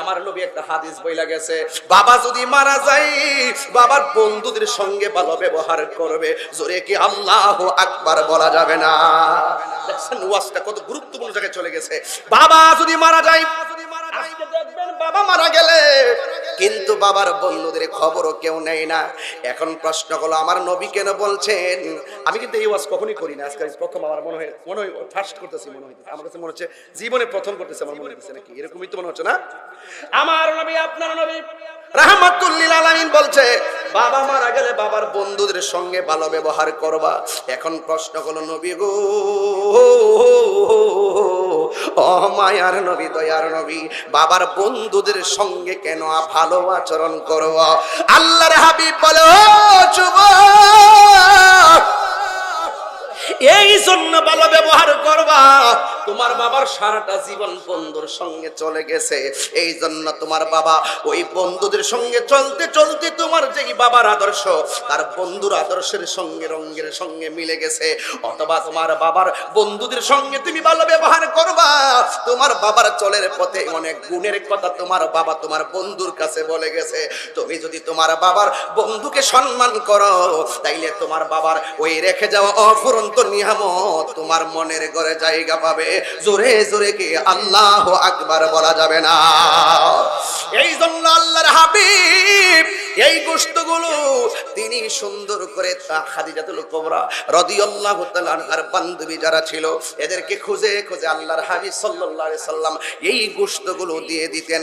আমার নবী একটা হাদিস বইলা গেছে, বাবা যদি মারা যায়, বাবার বন্ধুদের সঙ্গে ভালো ব্যবহার করবে। জোরে কি আল্লাহু আকবার বলা যাবে না? দেখছেন ওয়াজটা কত গুরুত্বপূর্ণ জায়গায় চলে গেছে। বাবা যদি মারা যায়, আজকে দেখবেন বাবা মারা গেলে কিন্তু বাবার বন্ধুদের খবরও কেউ নেয় না। এখন প্রশ্ন হলো, আমার নবী কেন বলছেন? আমি কিন্তু এই ওয়াজ কখনোই করি না, আজকে প্রথম আমার মনে হয় ফার্স্ট করতেছি, মনে হয় আমার কাছে মনে হচ্ছে জীবনে প্রথম করতেছে, আমার মনে হচ্ছে নাকি এরকমই তো মনে হচ্ছে না? আমার নবী আপনার নবী রাহমাতুল লিল আলামিন বলছে, বাবা মারা গেলে বাবার বন্ধুদের সঙ্গে ভালো ব্যবহার করবা। এখন প্রশ্ন হলো, নবী গো, ও মায়ার নবী, দয়ার নবী, বাবার বন্ধুদের সঙ্গে কেন ভালো আচরণ করবা? আল্লাহর হাবিব বলে, ও যুবক, এই জন্য ভালো ব্যবহার করবা, তোমার বাবার সারাটা জীবন বন্ধুর সঙ্গে চলে গেছে, এই জন্য তোমার বাবা ওই বন্ধুদের সঙ্গে চলতে চলতে তোমার যেই বাবার আদর্শ তার বন্ধুর আদর্শের সঙ্গে রঙের সঙ্গে মিলে গেছে। অথবা তোমার বাবার বন্ধুদের সঙ্গে তুমি ভালো ব্যবহার করবা, তোমার বাবার চলের পথে অনেক গুণের কথা তোমার বাবা তোমার বন্ধুর কাছে বলে গেছে। তুমি যদি তোমার বাবার বন্ধুকে সম্মান করো, তাইলে তোমার বাবার ওই রেখে যাওয়া অফুরন্ত নিয়ামত তোমার মনের ঘরে জায়গা পাবে। জোরে জোরে কি আল্লাহু আকবার বলা যাবে না? এই জন্য আল্লাহর হাবিব এই গোশতগুলো তিনি সুন্দর করে খাদিজাতুল কুবরা রাদিয়াল্লাহু তাআলা আনহার বান্ধবী যারা ছিল এদেরকে খুঁজে খুঁজে আল্লাহর হাবিব সাল্লাল্লাহু আলাইহি সাল্লাম এই গোশতগুলো দিয়ে দিতেন।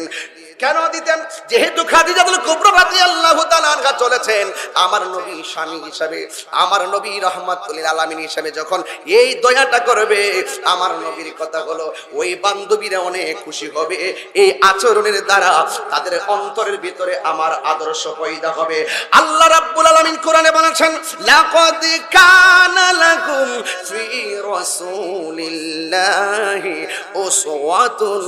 কেন দিতেন? যেহেতু খাদিজাতুল কুবরা রাদিয়াল্লাহু তাআলা আনহা চলেছেন আমার নবী স্বামী হিসাবে, আমার নবী রাহমাতুল লিল আলামিন হিসাবে যখন এই দয়াটা করবে, আমার নবীর কথা হলো ওই বান্ধবীরা অনেক খুশি হবে। এই আচরণের দ্বারা তাদের অন্তরের ভিতরে আমার আদর্শ পয়দা হবে। আল্লাহ রাব্বুল আলামিন কোরআনে বলেছেন, লাকাদ কানা লাকুম ফি রাসূলিল্লাহি উসওয়াতুন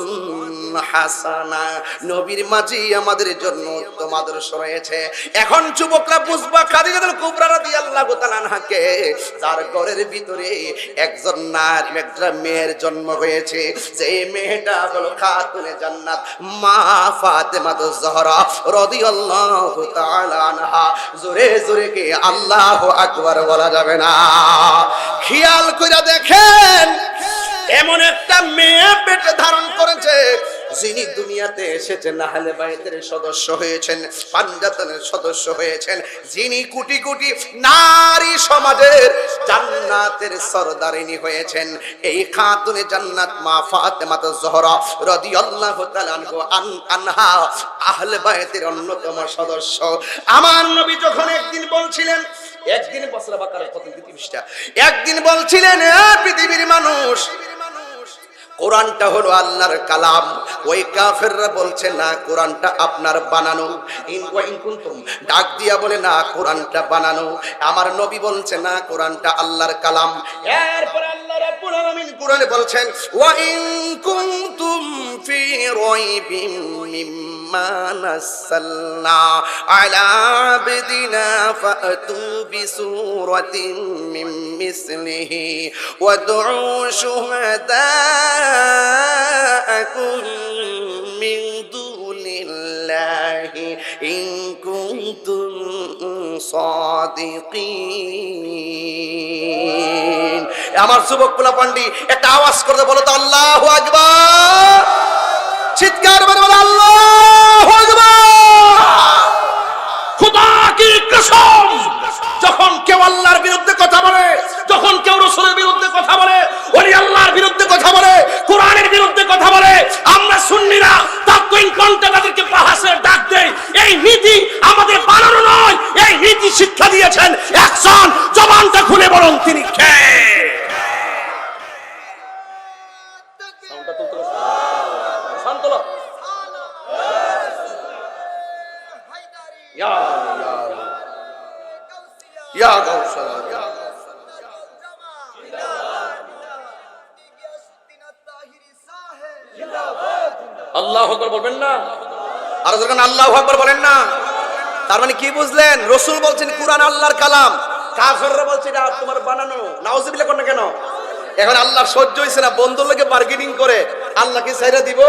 হাসানা। নবীর মাঝে আমাদের জন্য উত্তম আদর্শ রয়েছে। এখন যুবকরা বুঝবা খাদিজাতুল কুবরা রাদিয়াল্লাহু তাআলা আনহাকে যার ঘরের ভিতরে একজন নারী একটা মেয়ের জন্ম হয়েছে, যে মেয়েটা হলো খাতুনে জান্নাত মা ফাতেমাতুজ জহরা রাদিয়াল্লাহু তাআলা আনহা। জোরে জোরে কি আল্লাহু আকবার বলা যাবে না? খেয়াল কইরা দেখেন, এমন একটা মেয়ে পেটে ধারণ করেছে যিনি দুনিয়াতে এসেছেন আহলে বাইতের সদস্য হয়েছেন, পাঞ্জাতনের সদস্য হয়েছেন, যিনি কোটি কোটি নারী সমাজের জান্নাতের সরদারিনী হয়েছেন। এই খাতুনে জান্নাত মা ফাতেমাতুজ জহরা রাদিয়াল্লাহু তাআলা আনহা আহলে বাইতের অন্যতম সদস্য। আমার নবী যখন একদিন বলছিলেন, একদিন বছরা বাকারের প্রথম পৃথিবীটা একদিন বলছিলেন, পৃথিবীর মানুষ কোরআনটা হলো আল্লাহর কালাম। ওই কাফেররা বলছে না কোরআনটা আপনার বানানো। ডাক দিয়া বলে না কোরআনটা বানানো। আমার নবী বলছে না কোরআনটা আল্লাহর কালাম। এরপর আল্লাহ রাব্বুল আলামিন কোরআনে বলছেন, ওয়া ইন কুনতুম ফি রাইবিম মিম্মা নাসালনা আলা আবদিনা ফাতু বিসূরাতিন মিন মিসলিহি ওয়াদউ শুহাদাআকুম মিন দুনিল্লাহি ইন কুনতুম সাদিকিন। আমার যুবক পোলা পান্ডি একটা আওয়াজ করে বলো তো আল্লাহু আকবার। চিৎকার করে বলো আল্লাহু আকবার। খোদা কি কসম, যখন কেউ আল্লাহর বিরুদ্ধে কথা বলে, যখন কেউ রাসূলের বিরুদ্ধে কথা বলে, ওলি আল্লাহর বিরুদ্ধে কথা বলে, কোরআনের বিরুদ্ধে কথা বলে, আমরা সুন্নিরা তাৎক্ষণিক কণ্ঠে তাদেরকে পাহাসের ডাক দেই। এই নীতি আমাদের বানানো নয়, এই নীতি শিক্ষা দিয়েছেন একজন। জবানটা খুলে বলুন তিনি কে? আল্লাহু আকবার বলবেন না? আর যখন আল্লাহু আকবার বলেন না, তার মানে কি বুঝলেন? রাসূল বলছেন কুরআন আল্লাহর কালাম, কাফেররা বলছে এটা তোমার বানানো। নাউজুবিল্লাহ কোন কেন? এখন আল্লাহ সহ্য হইছে না, বন্ধুর লগে বার্গেনিং করে আল্লাহকে ছাইরা দিব।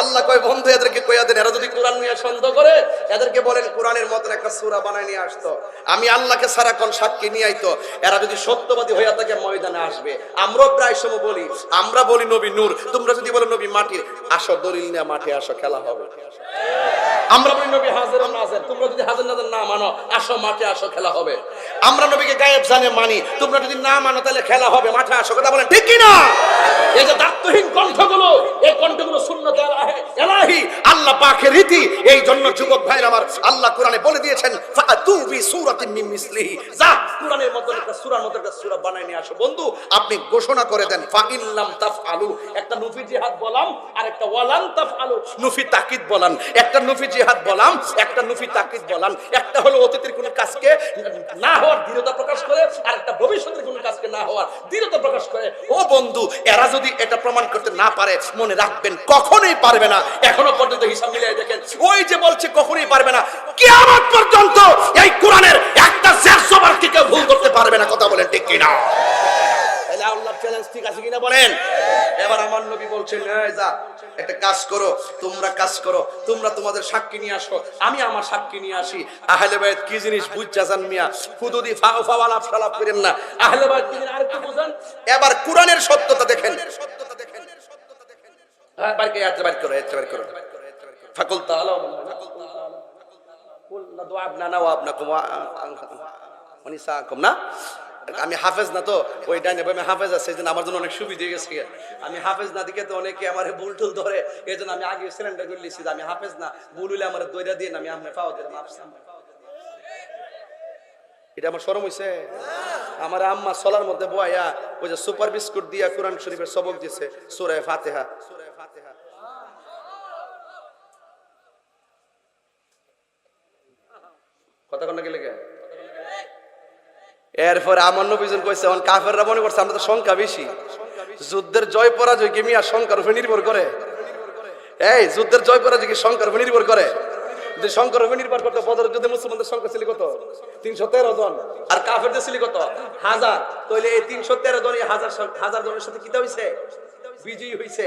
আল্লাহ কয় বন্ধু এদেরকে কইয়া দেন, এরা যদি কোরআন নিয়ে সন্দেহ করে এদেরকে বলেন কোরআনের মতন একটা সূরা বানায় নিয়ে আসতো। আমি আল্লাহকে সারা কোন সাক্ষী নিয়ে আইতো। এরা যদি সত্যবাদী হইয়া থাকে ময়দানে আসবে। আমরাও প্রায় সময় বলি, আমরা বলি নবী নূর, তোমরা যদি বলো নবী মাটির, আসো দলিল নিয়ে মাঠে আসো, খেলা হবে। আমরা বলি নবী হাজির নাজির, তোমরা যদি হাজির নাজির না মানো আসো মাঠে আসো, খেলা হবে। আমরা নবীকে গায়েব জানে মানি, তোমরা যদি না মানো তাহলে খেলা হবে, মাঠে আসো। কথা বলেন ঠিক কি না? এই যে দায়িত্বহীন কণ্ঠগুলো, এই কণ্ঠগুলো সুন্নাত ইলাহি, আল্লাহ পাকের রীতি। এই জন্য যুবক ভাইরা আমার, আল্লাহ কোরআনে বলে দিয়েছেন ফাতু ফি সূরাতিন মিন মিসলিহি, যা কুরআনের মতো একটা সূরার মতো একটা সূরা বানায় নিয়ে আসো। বন্ধু আপনি ঘোষণা করে দেন ফা ইন লাম তাফআলু, একটা নফি জিহাদ বলাম আর একটা ওয়ালান তাফআলু নফি তাকিদ বলান, একটা নফি জিহাদ বলাম একটা নফি তাকিদ বলান। একটা হলো অতীতের কোন কাজকে না হওয়ার দৃঢ়তা প্রকাশ করে, আর একটা ভবিষ্যতের কোন কাজকে না হওয়ার দৃঢ়তা প্রকাশ করে। ও বন্ধু এরা যদি এটা প্রমাণ করতে না পারে, মনে রাখবেন কখনোই পারবে না। এখনো পর্যন্ত হিসাব মিলিয়ে দেখেন, ওই যে বলছে কখনোই পারবে না, কিয়ামত পর্যন্ত এই কোরআনের একটা জেরসবার কি কেউ ভুল করতে পারবে না। কথা বলেন ঠিক কিনা? তাহলে আল্লাহর চ্যালেঞ্জ ঠিক আছে কিনা বলেন? এবার আমার নবী বলছেন, এই যা একটা কাজ করো, তোমরা কাজ করো, তোমরা তোমাদের সাক্ষী নিয়ে আসো, আমি আমার সাক্ষী নিয়ে আসি। আহলে বাইত কি জিনিস বুঝছা জান মিয়া, হুদুদি ফাওয়ালা ফালাপ করেন না। আহলে বাইত কি জিনিস আরেকটু বুঝেন। এবার কোরআনের সত্যতা দেখেন। হ্যাঁ বাইকে আয়াত বাইর করো, আয়াত বাইর করো। ফাকুল তাআলা কুল নাদু আবনানা ওয়া আবনাকুম ওয়া নিসাকুম না। আমি হাফেজ না, তো ওই ডাইনে আমি হাফেজ আছে, এই জন্য আমার জন্য অনেক সুবিধা হয়ে গেছে। আমি হাফেজ না দিকে তো অনেকে আমার ভুল টুল ধরে, এই জন্য আমি আগে সিলিন্ডার করে লিখছি আমি হাফেজ না, ভুল হইলে আমার দইরা দিয়ে আমি আপনি পাওয়া দিলাম। এটা আমার শরম হইছে? আমার আম্মা সলার মধ্যে বয়া ওই যে সুপার বিস্কুট দিয়া কোরআন শরীফের সবক দিছে, সূরা ফাতিহা। কথা কোন নাকি লেগে? এরপর আমার নবীজন কইছে অন কাফেররা মনে করছে আমরা তো সংখ্যা বেশি, যুদ্ধের জয় পরাজয় কি মিয়া সংখ্যার উপর নির্ভর করে? এই যুদ্ধের জয় পরাজয় কি সংখ্যার উপর নির্ভর করে? যদি সংখ্যার উপর নির্ভর করতে বদরের যুদ্ধে মুসলমানদের সংখ্যা ছিল কত? 313 জন, আর কাফেরদের ছিল কত? 1000। তাহলে এই 313 জন এই হাজার জনের সাথে কি হইছে? বিজয়ী হইছে।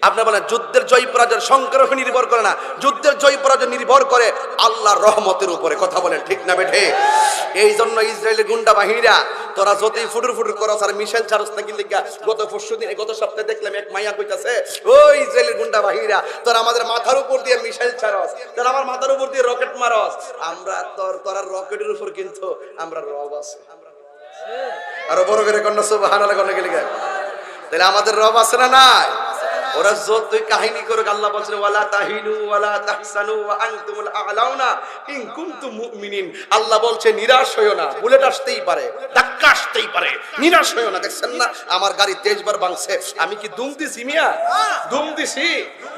আপনি বলেন যুদ্ধের জয় পরাজয় সংখ্যার উপর নির্ভর করে না, যুদ্ধের জয় পরাজয় নির্ভর করে আল্লাহর রহমতের উপরে। কথা বলেন ঠিক না বেঠে? এই জন্য ইসরায়েলের গুন্ডা বাহিনীরা তোরা যতই ফুটুর ফুটুর করস আর মিশেল চারস নাকি লিগা, গত সপ্তাহে দেখলাম এক মাইয়া কইতাছে, ও ইসরায়েলের গুন্ডা বাহিনীরা তোরা আমাদের মাথার উপর দিয়ে মিশেল চারস, তোরা আমার মাথার উপর দিয়ে রকেট মারস। আমরা তোরা রকেটের উপর কিন্তু আমরা রব আছে। আরো বড় করে কন্যা সুবহানাল্লাহ কন্যা গেলি গা। তাহলে আমাদের রব আছে না নাই? ওরা যতই কাহিনী করুক, আল্লাহ বলছেন ওয়ালা তাহিনু ওয়ালা তাহসানু ওয়া আনতুমুল আ'লাউনা ইন কুনতুম মুমিনিন। আল্লাহ বলছে নিরাশ হইও না, বুলেট আসতেই পারে, ধাক্কা আসতেই পারে, নিরাশ হইও না। দেখছেন না আমার গাড়ি 23 বার ভাঙছে, আমি কি দুম দিছি মিয়া? দুম দিছি?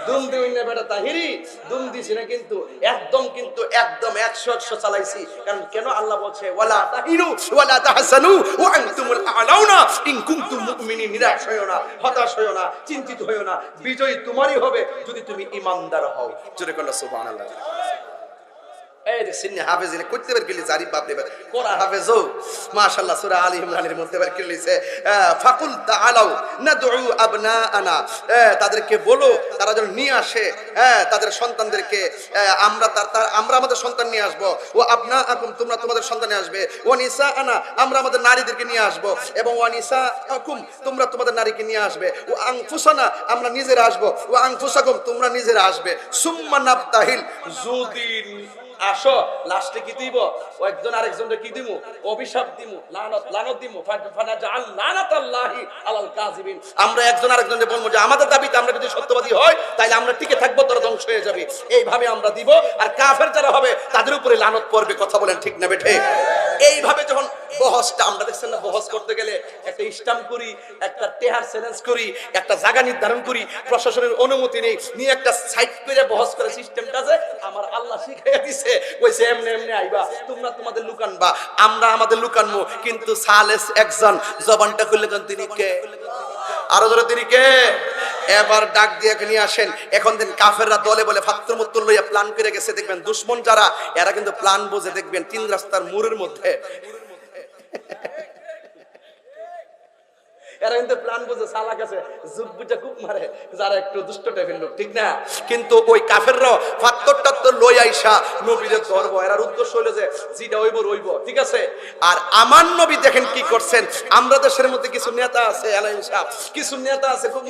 দুম দিই না বেটা তাহিরি, দুম দিছি না, কিন্তু একদম 100 চালাইছি। কারণ কেন? আল্লাহ বলছে ওয়ালা তাহিনু ওয়ালা তাহসানু ওয়া আনতুমুল আ'লাউনা ইন কুনতুম মুমিনিন। নিরাশ হইও না, হতাশ হইও না, চিন্তিত হইও না, বিজয় তোমারই হবে যদি তুমি ঈমানদার হও। জোরে কন্যা সুবহানাল্লাহ। এই যে সিন্নি হাফেজ করতে পারে গেলে জারি বাপ রে বাপ কোরআন হাফেজও মাশাআল্লাহ সূরা আলী ইমরানের মধ্যে বার করে লিখেছে ফাকুল তাআলাউ নাদউ আবনাআনা, তাদেরকে বলো তারা যেন নিয়ে আসে তাদের সন্তানদেরকে, আমরা আমাদের সন্তান নিয়ে আসবো। ও আবনাআকুম, তোমরা তোমাদের সন্তান নিয়ে আসবে। ও নিসাআনা, আমরা আমাদের নারীদেরকে নিয়ে আসবো। এবং ও নিসাআকুম, তোমরা তোমাদের নারীকে নিয়ে আসবে। ও আনফুসানা, আমরা নিজেরা আসবো। ও আনফুসাকুম, তোমরা নিজেরা আসবে। সুম্মা নাবতাহিল, যদি আসো লাস্টে কি দিব? ও একজন আরেকজনকে কি দিমু? অভিশাপ দিমু, লানত দিমু। ফানাজাল লানাতাল্লাহি আলাল কাযিবিন, আমরা একজন আরেকজনকে বলবো যে আমাদের দাবিতে আমরা যদি সত্যবাদী হয় তাহলে আমরা টিকে থাকবো, তোরা ধ্বংস হয়ে যাবে। এইভাবে আমরা দিব, আর কাফের যারা হবে তাদের উপরে লানত পড়বে। কথা বলেন ঠিক না বেঠে? এইভাবে যখন বহসটা আমরা দেখছেন না, বহস করতে গেলে একটা স্টাম্প করি, একটা টেহার চ্যালেঞ্জ করি, একটা জায়গা নির্ধারণ করি, প্রশাসনের অনুমতি নেই, নিয়ে একটা সাইড করে বহস করে সিস্টেমটা আছে আমার আল্লাহ শিখাইয়া দিছে। কইছে এমনি এমনি আইবা, তোমরা তোমাদের লুকানবা, আমরা আমাদের লুকানবো। কিন্তু সালেস একজন জবানটা খুললে তিনি কে? আরো ধরে তিনি কে? এবার ডাক দিয়ে নিয়ে আসেন। এখন দিন কাফেররা দলে বলে ফাত্রমুত্তুল লইয়া প্ল্যান করে গেছে। দেখবেন দুশমন যারা, এরা কিন্তু প্ল্যান বুঝে, দেখবেন 3 রাস্তার মোড়ের মধ্যে এরা কিন্তু প্ল্যান বুঝে, সালাক আছে, যুগ বুঝে খুব মারে যারা একটু দুষ্ট টাইপের লোক, ঠিক না? কিন্তু ওই কাফেররা ফাত্তর লই আইসা নবীরে ধরবো। এর উদ্দেশ্য হলো যে যেটা হইব রইব, ঠিক আছে? আর আমার নবী দেখেন কি করছেন। আমরা দেশের মধ্যে কিছু নেতা আছে, আলাইহিস সাহেব, কিছু নেতা আছে, খুব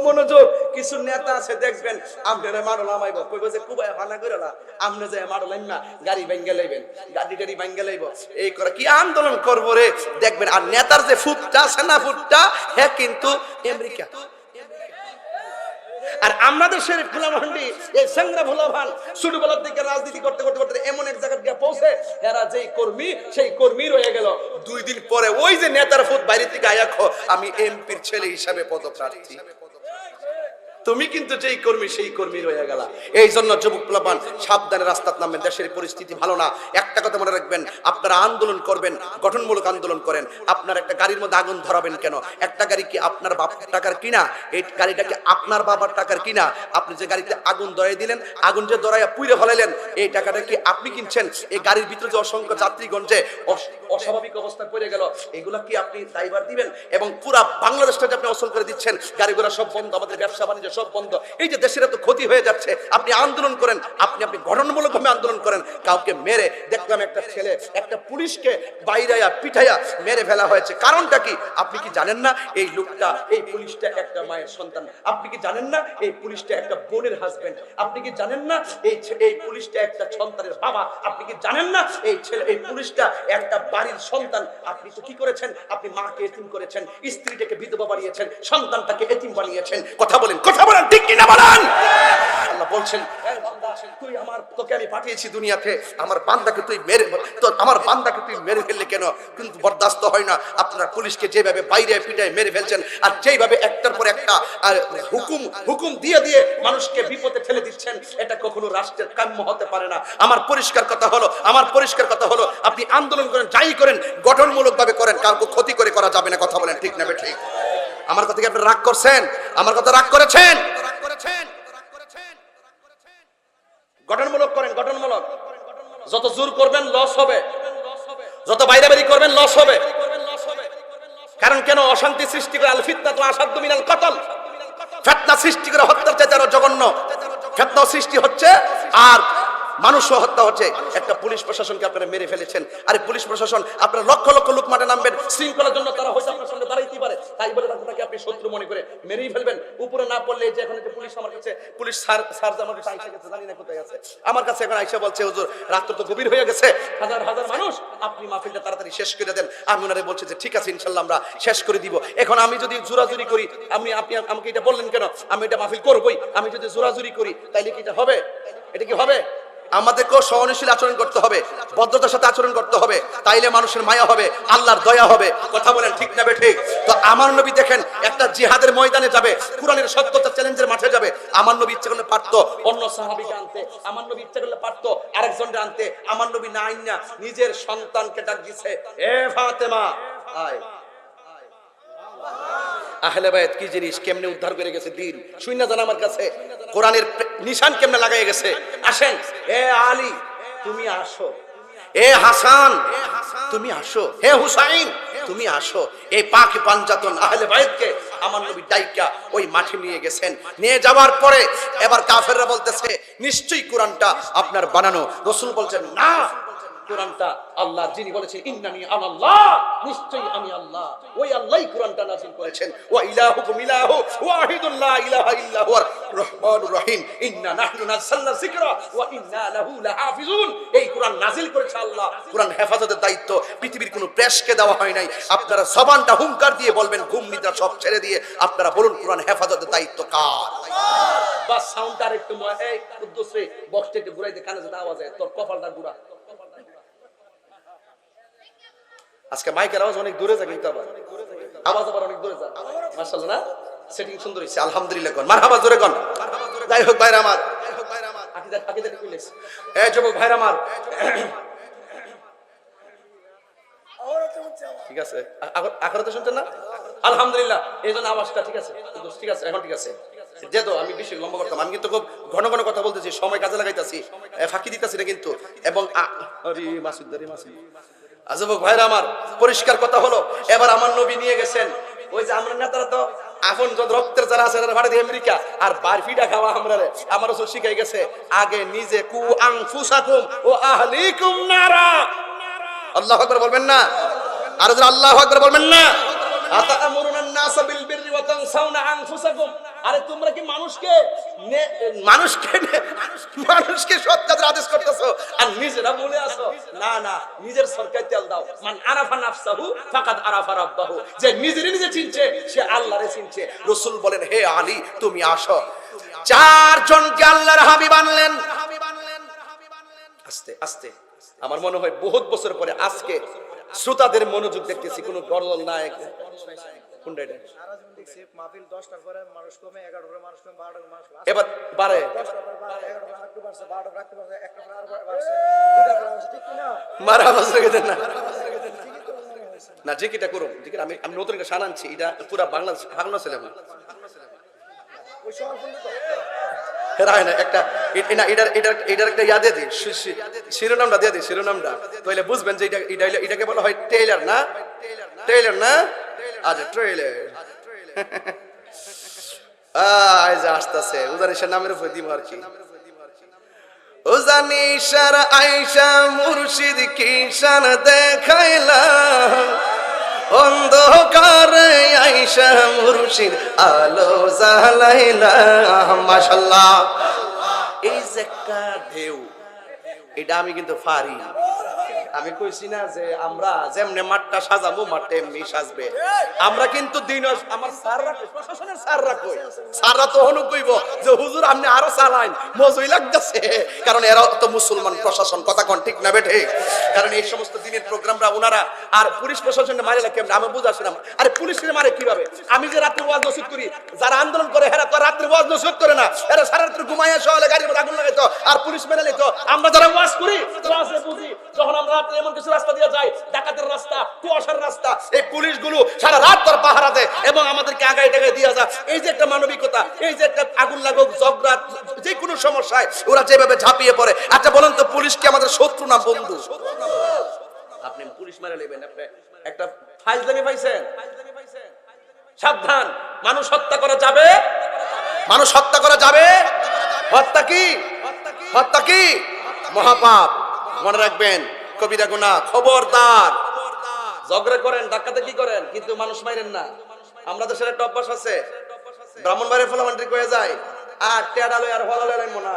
মনোযোগ, কিছু নেতা আছে দেখবেন আপনারা মারো লামাইব, কইব যে কুবায় হানা করে না, আপনি যে মারো লাইন না, গাড়ি ভাঙ্গা লাইবেন, গাড়ি ভাঙ্গা লাইব, এই করে কি আন্দোলন করবো রে দেখবেন। আর নেতার যে ফুটটা আছে না, ফুটটা হ্যাঁ কিন্তু আমেরিকা। আর আমাদের শরীফ ফুলাভান্ডি এই সংগ্রাম ফুলাভান ছোটবেলার থেকে রাজনীতি করতে এমন এক জায়গায় গিয়ে পৌঁছে, এরা যেই কর্মী সেই কর্মী রয়ে গেল। 2 দিন পরে ওই যে নেতার ফুট বাইরে থেকে আয়া আমি এমপির ছেলে হিসাবে পদপ্রার্থী। তুমি কিন্তু যেই কর্মী সেই কর্মী রয়ে গেলা। এই জন্য যুবক প্লাবান সাবধানে রাস্তাত নামবেন। দেশের পরিস্থিতি ভালো না। একটা কথা মনে রাখবেন, আপনারা আন্দোলন করবেন, গঠনমূলক আন্দোলন করেন। আপনার একটা গাড়ির মধ্যে আগুন ধরাবেন কেন? একটা গাড়ি কি আপনার বাবার টাকার কিনা? এই গাড়িটা কি আপনার বাবার টাকার কিনা? আপনি যে গাড়িতে আগুন ধরাই দিলেন, আগুন যে ধরাইয়া পুড়ে ফেলাইলেন, এই টাকাটা কি আপনি কিনছেন? এই গাড়ির ভিতরে যে অসংখ্য যাত্রীগণ যে অস্বাভাবিক অবস্থায় পড়ে গেল, এগুলা কি আপনি দায়ভার দিবেন? এবং পুরা বাংলাদেশটা যে আপনি অসল করে দিচ্ছেন, গাড়িগুলো সব বন্ধ, আমাদের ব্যবসা বাণিজ্য সব বন্ধ। এই যে দেশের এত ক্ষতি হয়ে যাচ্ছে, আপনি আন্দোলন করেন, আপনি গঠনমূলক ভাবে আন্দোলন করেন। কাউকে মেরে দেখলাম একটা ছেলে একটা পুলিশকে বাইরাইয়া পিঠাইয়া মেরে ফেলা হয়েছে। কারণটা কি? আপনি কি জানেন না এই লোকটা, এই পুলিশটা একটা মায়ের সন্তান? আপনি কি জানেন না এই পুলিশটা একটা বোনের হাজবেন্ড? আপনি কি জানেন না এই পুলিশটা একটা সন্তানের বাবা? আপনি কি জানেন না এই পুলিশটা একটা বাড়ির সন্তান? আপনি তো কি করেছেন? আপনি মাকে এতিম করেছেন, স্ত্রীটাকে বিধবা বানিয়েছেন, সন্তানটাকে এতিম বানিয়েছেন। কথা বলেন, কথা বলেন, ঠিক কিনা বলেন? আল্লাহ বলছেন, তুই তোকে আমি পাঠিয়েছি দুনিয়াতে, আমার বান্দাকে তুই মেরে ফেললে কেন? কিন্তু বরদাস্ত হয় না। আপনারা পুলিশকে যেভাবে বাইরে পিটায় মেরে ফেলছেন, আর যেভাবে একটার পর একটা হুকুম দিয়ে দিয়ে মানুষকে বিপদে ঠেলে দিচ্ছেন, এটা কখনো রাষ্ট্রের কাম্য হতে পারে না। আমার পরিষ্কার কথা হলো আপনি আন্দোলন করেন, যাই করেন, গঠনমূলক ভাবে করেন, কাউকে ক্ষতি করে করা যাবে না। কথা বলেন, ঠিক না ঠিক? আমার কথা কি আপনি রাগ করছেন? আমার কথা রাগ করেছেন? গঠনমূলক করেন, গঠনমূলক। যত জোর করবেন লস হবে, যত বাইরাবাড়ি করবেন লস হবে। কারণ কেন? অশান্তি সৃষ্টি করে আল ফিতনাতু আশাদ্দু মিনাল কতল, ফিতনা সৃষ্টি করে হত্যার চাইতে আরো জঘন্য ফিতনা সৃষ্টি হচ্ছে, আর মানুষও হত্যা হচ্ছে। একটা পুলিশ প্রশাসনকে আপনারা মেরে ফেলেছেন। আরে পুলিশ প্রশাসন, আপনারা লক্ষ লক্ষ লোক মাঠে নামবেন শৃঙ্খলার জন্য, তারা হয়তো আপনার সামনে দাঁড়াইতে পারে, তাই বলে তাকে আপনি শত্রু মনে করে মেরেই ফেলবেন। উপরে না পড়লে যে এখন যে পুলিশ আমার কাছে, পুলিশ স্যার আমার কাছে আইসা গেছে, জানি না কোথায় আছে, আমার কাছে এখন আইসা বলছে, হুজুর রাত্র তো গভীর হয়ে গেছে, হাজার হাজার মানুষ, আপনি মাহফিলটা তাড়াতাড়ি শেষ করে দেন। আমি ওনারে বলছি যে ঠিক আছে, ইনশাল্লাহ আমরা শেষ করে দিব। এখন আমি যদি জোরাজুরি করি, আপনি আমাকে এটা বললেন কেন? আমি এটা মাহফিল করবই। আমি যদি জোরাজুরি করি তাইলে কি এটা হবে? এটা কি হবে? আমাদেরকেও সহনশীল আচরণ করতে হবে, ভদ্রতার সাথে আচরণ করতে হবে, তাইলে মানুষের মায়া হবে, আল্লাহর দয়া হবে। কথা বলেন, ঠিক না ঠিক? তো আমার নবী দেখেন একটা জিহাদের ময়দানে যাবে, কোরআনের সত্যতা চ্যালেঞ্জের মাঠে যাবে। আমার নবী ইচ্ছা করলে পারতো অন্য সাহাবীকে আনতে, আমার নবী ইচ্ছা করলে পারতো আরেকজনকে আনতে। আমার নবী না আইনা নিজের সন্তানকে ডাক দিছে, এ ফাতেমা আয়। আহলে বায়াত কি জিনিস, কেমনে উদ্ধার করে গেছে দিন, শুইনা জান আমার কাছে কোরআনের নিশান কেমনে লাগাই গেছে। আসেন, এ আলী তুমি আসো, এ হাসান তুমি আসো, হে হুসাইন তুমি আসো। এই পাক পাঞ্জাতন আহলে বায়াতকে আমার নবী ডাইকা ওই মাঠে নিয়ে গেছেন। নিয়ে যাওয়ার পরে এবার কাফেররা বলতেছে নিশ্চয়ই কোরআনটা আপনার বানানো। রাসূল বলছেন না, কোরআনটা আল্লাহ, যিনি বলেছেন ইন্নানি আনাল্লাহ, নিশ্চয়ই আমি আল্লাহ, ওই আল্লাহই কোরআনটা নাযিল করেছেন। ওয়া ইলাহুকুম ইলাহু ওয়াহিদুন লা ইলাহা ইল্লা হুয়ার রহমানুর রহিম, ইন্না নাহনু নাযালনা যিকরা ওয়া ইন্না লাহু লাহাফিজুন। এই কোরআন নাযিল করেছে আল্লাহ, কোরআন হেফাজতের দায়িত্ব পৃথিবীর কোনো প্রেসকে দেওয়া হয় নাই। আপনারা জবানটা হুঙ্কার দিয়ে বলবেন, ঘুম নিদ্রা সব ছেড়ে দিয়ে আপনারা বলুন কোরআন হেফাজতের দায়িত্ব কার? বাস সাউন্ডটা আরেকটু এই কুদ্দুসে বক্সটা একটু ঘুরাইতে, কানে যেটা আওয়াজ হয়, তোর কপালটা ঘুরা। আজকে মাইকের আওয়াজ অনেক দূরে যায়, কিন্তু আওয়াজ আবার অনেক দূরে যায়। মাশাআল্লাহ, না সেটিং সুন্দর হইছে, আলহামদুলিল্লাহ। কোন মারহাবা, জোরে কোন। যাই হোক ভাইরা আমার, আকিদা কইলেছ, এই যুবক ভাইরা আমার, ঠিক আছে, আখরাতে শুনছেন না? আলহামদুলিল্লাহ, এইজন্য আওয়াজটা ঠিক আছে, ঠিক আছে, এখন ঠিক আছে। যেহেতু আমি বেশি লম্বা করতাম, আমি কিন্তু খুব ঘন ঘন কথা বলতেছি, সময় কাজে লাগাইতেছি, ফাঁকি দিতেছি না কিন্তু। এবং আজব ভাইরা আমার, পরিষ্কার কথা হলো, এবার আমার নবী নিয়ে গেছেন। ওই যে আমরা নেতারা তো আপন রক্তের যারা আছে তারা ভাড়া দিয়ে আমেরিকা, আর বারফিটা খাওয়া আমারও তো শিখাই গেছে, আগে নিজে কু আনফুসাকুম ও আহলিকুম নারা। আল্লাহু আকবার বলবেন না? আর আল্লাহু আকবার বলবেন না? আতা'মুরুনান নাসা বিল বিররি ওয়া তানসাউনা আনফুসাকুম। আরে তোমরা কি মানুষকে সৎ কাজের আদেশ করতেছো আর নিজেরা ভুলে আছো? না না, নিজের সরকার তেল দাও। মান আরাফা নাফসাহু ফাকাদ আরাফা রাব্বাহু। যে নিজে চিনছে সে আল্লাহরে চিনছে। রাসূল বলেন, হে আলী তুমি আসো। চারজনকে আল্লাহর হাবিব আনলেন। আস্তে আস্তে আমার মনে হয় বহুত বছর পরে আজকে শ্রোতাদের মনোযোগ দেখতেছি, কোনো গরল নাই। কোনটা এটা? মাহফিল 10টার পরে মানুষ কমে, 11টার পরে মানুষ কমে, 12টার পরে মানুষ এবার বাড়ে 10টার পরে 11টার পরে একটু বাড়ছে, 12টার পরে একটু বাড়ছে, 1টার পরে আরো বাড়ছে, 2টার পরে বাড়ছে, ঠিক কি না? মারা বছর গেছে না না জিকিটা করুন, জিকির আমি আমি নতুন একটা শান আনছি, এটা পুরা বাংলাদেশ বাংলা ছিলাম ওই সময় বন্ধু তো রায় না একটা এটার একটা ইয়া দিয়ে দিই, শিরোনামটা দিয়ে দিই, শিরোনামটা তাহলে বুঝবেন যে এটাকে বলা হয় টেইলার না, টেইলার না, আচ্ছা ট্রেইলার। আজ আসতেছে উজানিশার নামের উপর দিব আর কি। উজানিশার আয়েশা মুর্শিদ কি শান দেখাইলা, অন্ধকারে আয়েশা মুর্শিদ আলো জ্বালাইলা। মাশাআল্লাহ, এই যে একটা ঢেউ, এটা আমি কিন্তু পারি। আমি কইছি না যে আমরা যেমনে মাঠটা সাজাবো মাঠে এমনি সাজবে। আমরা কিন্তু দিন আমার স্যাররা প্রশাসনের স্যাররা কই, স্যাররা তো হনু কইব যে হুজুর আপনি আরো চালাইন, মজুই লাগতেছে, কারণ এরা তো মুসলমান প্রশাসন, কথা কোন ঠিক না বেঠে? কারণ এই সমস্ত দিনের প্রোগ্রামরা ওনারা আর পুলিশ প্রশাসনে মারে না কেমন আমি বুঝাছিলাম। আরে পুলিশের মারে কিভাবে? আমি যে রাত্রে ওয়াজ নসিহত করি, যারা আন্দোলন করে হেরা তো রাত্রে ওয়াজ নসিহত করে না, এরা সারা রাত্রে ঘুমাইয়া সকালে গাড়ির মধ্যে আগুন লাগাইতো আর পুলিশ মেরে নিত। আমরা যারা ওয়াজ করি ওয়াজে বুঝি, যখন আমরা রাতে এমন কিছু রাস্তা দিয়ে যাই, ডাকাতের রাস্তা, কুয়াশার রাস্তা, এই পুলিশগুলো সারা রাত তার পাহারা দেয় এবং আমাদেরকে আগায় টাগায় দিয়ে যায়। এই যে একটা মানবিকতা, এই যে একটা আগুন লাগুক ঝগড়া যে কোনো সমস্যায় ওরা যেভাবে ঝাঁপিয়ে পড়ে। আচ্ছা বলেন তো, পুলিশ কি আমাদের শত্রু না বন্ধু? আপনি পুলিশ মেরে নেবেন, আপনি একটা ফাইজলামি পাইছেন, সাবধান। মানুষ হত্যা করা যাবে, মানুষ হত্যা করা যাবে। হত্যা কি? হত্যা কি? মহাপাপ, মনে রাখবেন, কবিরা গুনাহ। খবরদার, ঝগড়া করেন, ডাকাতে কি করেন, কিন্তু মানুষ মাইরেন না। আমরা দেশের একটা অভ্যাস আছে, ব্রাহ্মণবাড়ির ফলামান্ডি কয়ে যায় আর টেডালো আর হলালো মনা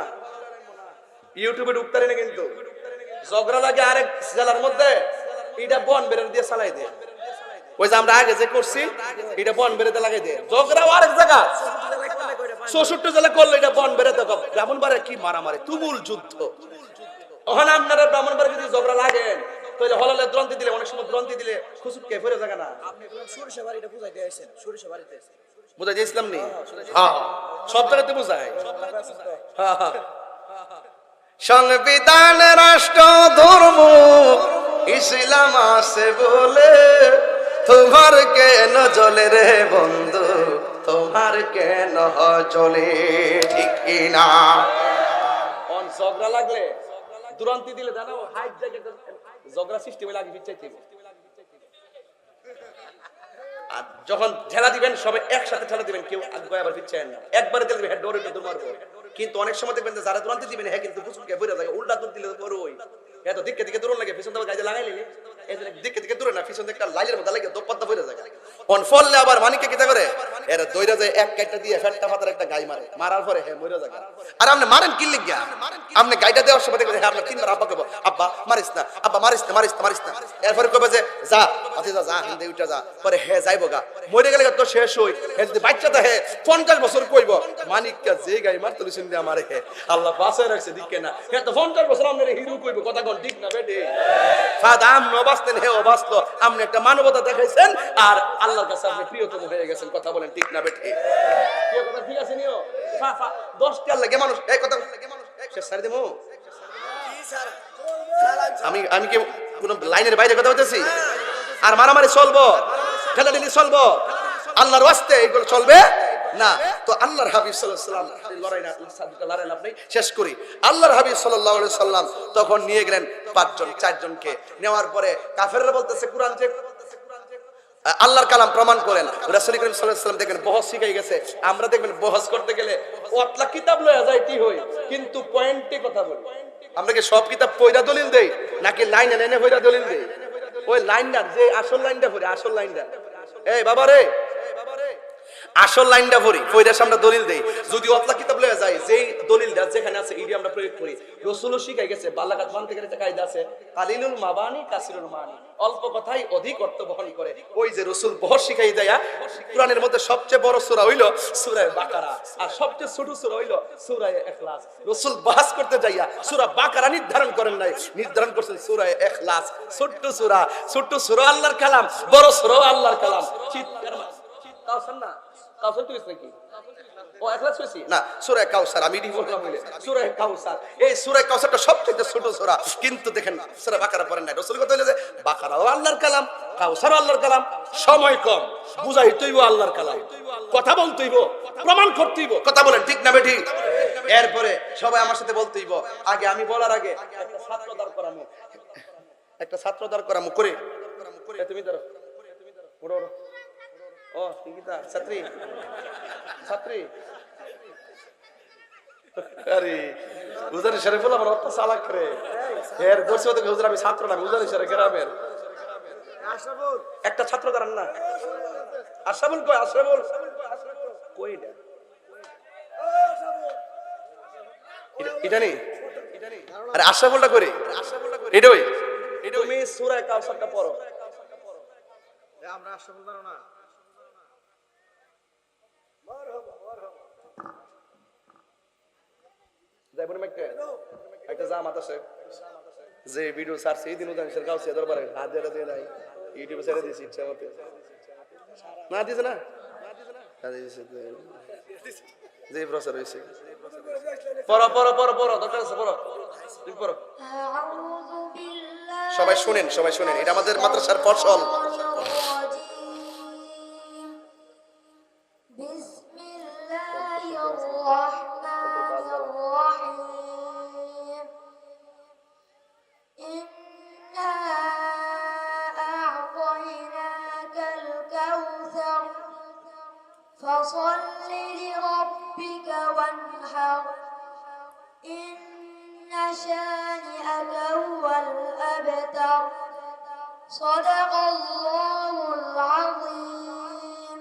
ইউটিউবে ঢুকতারি না, কিন্তু ঝগড়া লাগে আরেক জেলার মধ্যে, এটা বন বেরের দিয়ে চালাই দেয়। ওই যে আমরা আগে যে করছি, এটা বন বেরেতে লাগাই দেয়। ঝগড়াও আরেক জায়গা 64 জেলা করলো, এটা বন বেরেতে। ব্রাহ্মণবাড়ি কি মারামারি, তুমুল যুদ্ধ। ওখানে আপনারা ব্রাহ্মণবাড়ি যদি ঝগড়া লাগেন, তাহলে হলালে দ্রন্তি দিলে, অনেক সময় দ্রন্তি দিলে খুশুককে ফেরে জায়গা না। আপনি সরিষা বাড়িটা বুঝাই দিয়েছেন, সরিষা বাড়িতে বুঝাই দিয়েছিলাম নি? হ্যাঁ, সব জায়গাতে বুঝায়। সংবিধান, রাষ্ট্র, ধর্ম, ইসলাম আছে বলে তোমার কেন জ্বলে রে বন্ধু, তোমার কেন জ্বলে, ঠিক কিনা? ঝগড়া লাগলে দুরন্তি দিলে জানো হাইট জায়গাটা ঝগড়া সৃষ্টি হয়ে লাগে বিচ্ছাইতে। আর যখন ঠেলা দিবেন সবাই একসাথে ঠেলা দিবেন, কেউ আগে আবার পিছায় না, একবারে দিলে হ্যাঁ ডরে দৌড় মারবো। কিন্তু অনেক সময় দেখবেন যে যারা দুরন্তি দিবেন হ্যাঁ কিন্তু বুঝুকে বইরা যায়, উল্টা দূর দিলে বড় ওই এত দিকে দিকে দূর লাগে, পিছন থেকে গায়ে লাগাই নিলে দিকে দিকে দূরে না, পিছন থেকে একটা লাইলের মধ্যে লাগে দোপাত্তা বইরা যায়। অন ফললে আবার মানিকে কিতা করে, এরা দইরা যায় এক কাইটা দিয়ে ফেটটা ফাটার একটা গাই মারে, মারার পরে হ্যাঁ মইরা যায়। আর আপনি মারেন কি লিগা? আপনি গাইটা দেওয়ার সময় দেখবেন হ্যাঁ আপনার তিনবার আব্বা কইবো, আব্বা মারিস না, আব্বা মারিস না, মারিস না, মারিস না। এরপরে কইবে যে যা আতি যা, যা হিন্দে উঠা যা, পরে হ্যাঁ যাইবো গা, মরে গেলে তো শেষ হই। হ্যাঁ যদি বাচ্চাটা হ্যাঁ 50 বছর কইব মানিকটা যে গাই মারতে লইছেন দিয়ে আমারে হ্যাঁ আল্লাহ বাঁচায় রাখছে দিকে না, হ্যাঁ তো 50 বছর আপনার হিরো কইব, কথা কোন ঠিক না বেটে? ফাদাম নবাসতেন হে অবাস্ত, আপনি একটা মানবতা দেখাইছেন আর আল্লাহর কাছে আপনি প্রিয়তম হয়ে গেছেন, কথা বলেন ঠিক না বেটে? কি কথা ঠিক আছে নিও? 10 টার লাগে মানুষ এই কথা লাগে মানুষ শেষ সারি দেবো। আমি কি কোন লাইনের বাইরে কথা বলতেছি? আর মারামারি চলবো, ঠেলাঠেলি চলবো, আল্লাহর ওয়াস্তে এগুলো চলবে না। তো আল্লাহর হাবিব সাল্লাল্লাহু আলাইহি সাল্লাম লড়াই না, লড়াই আপনি শেষ করি। আল্লাহর হাবিব সাল্লাল্লাহু আলাইহি সাল্লাম তখন নিয়ে গেলেন 5 জন 4 জনকে। নেওয়ার পরে কাফেররা বলতেছে কোরআন যে আল্লাহর কালাম প্রমাণ করেন। রাসূল করিম সাল্লাল্লাহু আলাইহি সাল্লাম দেখেন বহস শিখাই গেছে। আমরা দেখবেন বহস করতে গেলে ওতলা কিতাব লয়ে যায় কি হই, কিন্তু পয়েন্টে কথা বলি। আমরা কি সব কিতাব পয়দা দলিল দেই নাকি লাইনে লাইনে পয়দা দলিল দেই? ওই লাইনটা যে আসল লাইনটা পড়ে, আসল লাইনটা এই বাবা রে আসল লাইনটা পড়ি, কইরা সামনে দলিল দেই। যদি অতলা কিতাব লয়ে যায়, যেই দলিলটা যেখানে আছে ইডি আমরা প্রয়োগ করি। রাসূলও শিখাই গেছে, বালাগাত মানতে গেলে একটা কায়দা আছে, কালিলুল মাবানি কাসিরুল মানি, অল্প কথাই অধিক অর্থ বহন করে। ওই যে রাসূল বহর শিখাই দেয়া, কোরআনের মধ্যে সবচেয়ে বড় সূরা হইলো সূরা বাকারা, আর সবচেয়ে ছোট সূরা হইলো সূরা ইখলাস। রাসূল বাহাস করতে যাইয়া সূরা বাকারা নির্ধারণ করেন নাই, নির্ধারণ করছেন সূরা ইখলাস। ছোট সূরা আল্লাহর কালাম, বড় সূরা আল্লাহর কালাম। চিৎকার কাউসার না, কাউসার তুই নাকি ও ইখলাস হইছি না, সূরা কাউসার আমি দি বললাম বলে সূরা কাউসার। এই সূরা কাউসারটা সবচেয়ে ছোট সূরা, কিন্তু দেখেন সূরা বাকারা পড়েন নাই। রাসূল কথা হইলো যে বাকারাও আল্লাহর কালাম, কাউসারও আল্লাহর কালাম, সময় কম, বুঝাইতেইব আল্লাহর কালাম, কথা বলতেইব, প্রমাণ করতেইব। কথা বলেন ঠিক না বেঠিক? এরপরে সবাই আমার সাথে বলতেইব। আগে আমি বলার আগে একটা ছাত্র দাঁড় করামু করে তুমি ধরো ওড়ো ওড়ো। ও ঠিকইতা ছাত্রী আরে উজানি শরীফ আমার অত চালাক করে এর বসে তো হুজুর আমি ছাত্র না, উজানি শরীফ গ্রামের আশরাফুল একটা ছাত্র দাঁড়ান না। আশরাফুল কই? আশরাফুল কই? এটা নেই। আরে আশরাফুলটা করে এটাই তুমি সূরা কাউসারটা পড়ো। আমরা আশরাফুল জানো না? একটা জামাত আছে যে ভিডিও ছাড়ছে এই দিন উদাহরণ কাউসিয়া দরবারে হাত দিয়ে নাই, ইউটিউবে ছেড়ে দিয়েছি ইচ্ছা মতো। না দিয়েছে না, যে প্রচার হয়েছে। পড়ো পড়ো পড়ো পড়ো, দরকার আছে পড়ো, তুমি পড়ো। সবাই শুনেন, এটা আমাদের মাদ্রাসার ফসল। فصل لربك وانحر إن شانئك هو الأبتر صدق الله العظيم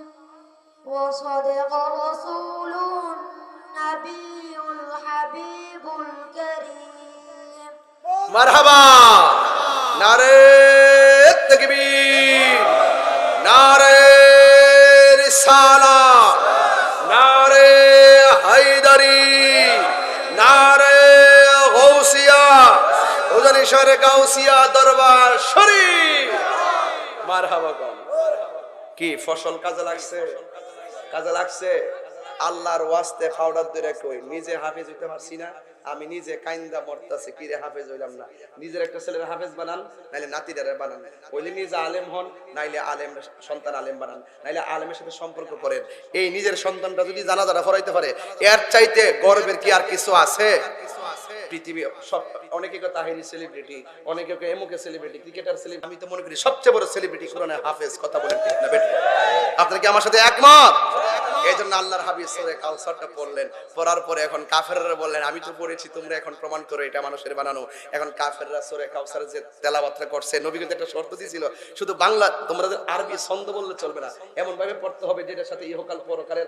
وصدق رسوله النبي الحبيب الكريم মারহাবা, নারে তাকবীর, নারে রিসালাত, নারে হায়দারি, নারে গাউসিয়া, উজানি শহরে গাউসিয়া দরবার শরীফ। মারহাবা কোন কি ফসল কাজে লাগছে। আল্লাহর ওয়াস্তে খাওয়ার ধরে কই, নিজে হাফেজ হইতে পারছি না, আমি নিজে কাইন্দা মরতাছি, কি রে হাফেজ হইলাম না। নিজের একটা ছেলের হাফেজ বানান, নাইলে নাতিদারে বানান, হইলে নিজে আলেম হন, নাইলে আলেম সন্তান আলেম বানান, নাইলে আলেমের সাথে সম্পর্ক করেন। এই নিজের সন্তানটা যদি জানাজারা ফরাইতে পারে, এর চাইতে গর্বের কি আর কিছু আছে? পৃথিবী সব অনেকে তাহিরি সেলিব্রিটি, অনেকে এমুকে সেলিব্রিটি, ক্রিকেটার সেলিব্রিটি, আমি তো মনে করি সবচেয়ে বড় সেলিব্রিটি কোরআনের হাফেজ। কথা বলেন ঠিক না বেঠিক? আপনারা কি আমার সাথে একমত? এই জন্য আল্লাহর হাবিব সূরা কাউসারটা পড়লেন, পড়ার পরে এখন কাফেররা বললেন আমি তো পড়েছি, তোমরা এখন প্রমাণ করো এটা মানুষের বানানো। এখন কাফেররা সূরা কাউসার যে তেলাওয়াতটা করছে, নবী কিন্তু একটা শর্ত দিয়েছিল, শুধু বাংলা তোমাদের আরবি ছন্দ বললে চলবে না, এমন ভাবে পড়তে হবে যেটার সাথে ইহকাল পরকালের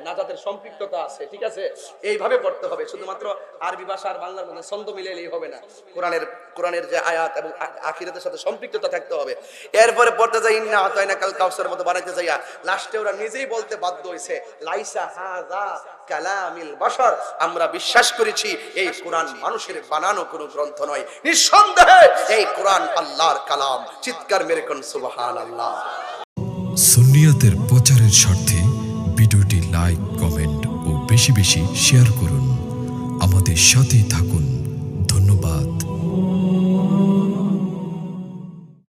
নাজাতের সম্পৃক্ততা আছে। ঠিক আছে, এইভাবে পড়তে হবে, শুধুমাত্র আরবি ভাষা আর বাংলার মধ্যে ছন্দ মিলাইলেই হবে না, কোরআনের যে আয়াত এবং আখিরাতের সাথে সম্পৃক্ততা থাকতে হবে। এরপরে পড়তে যাই ইন্না আতাইনাকাল কাউসারের মতো বানাইতে যাইয়া লাস্টে ওরা নিজেই বলতে বাধ্য হইছে লাইসা হাযা কালামিল বাশার, আমরা বিশ্বাস করেছি এই কোরআন মানুষের বানানো কোনো গ্রন্থ নয়, নিঃসন্দেহে এই কোরআন আল্লাহর কালাম। চিৎকার মেরে কোন সুবহানাল্লাহ। সুন্নিয়াতের প্রচারের স্বার্থে ভিডিওটি লাইক, কমেন্ট ও বেশি বেশি শেয়ার করুন। আমাদের সাথেই থাকুন।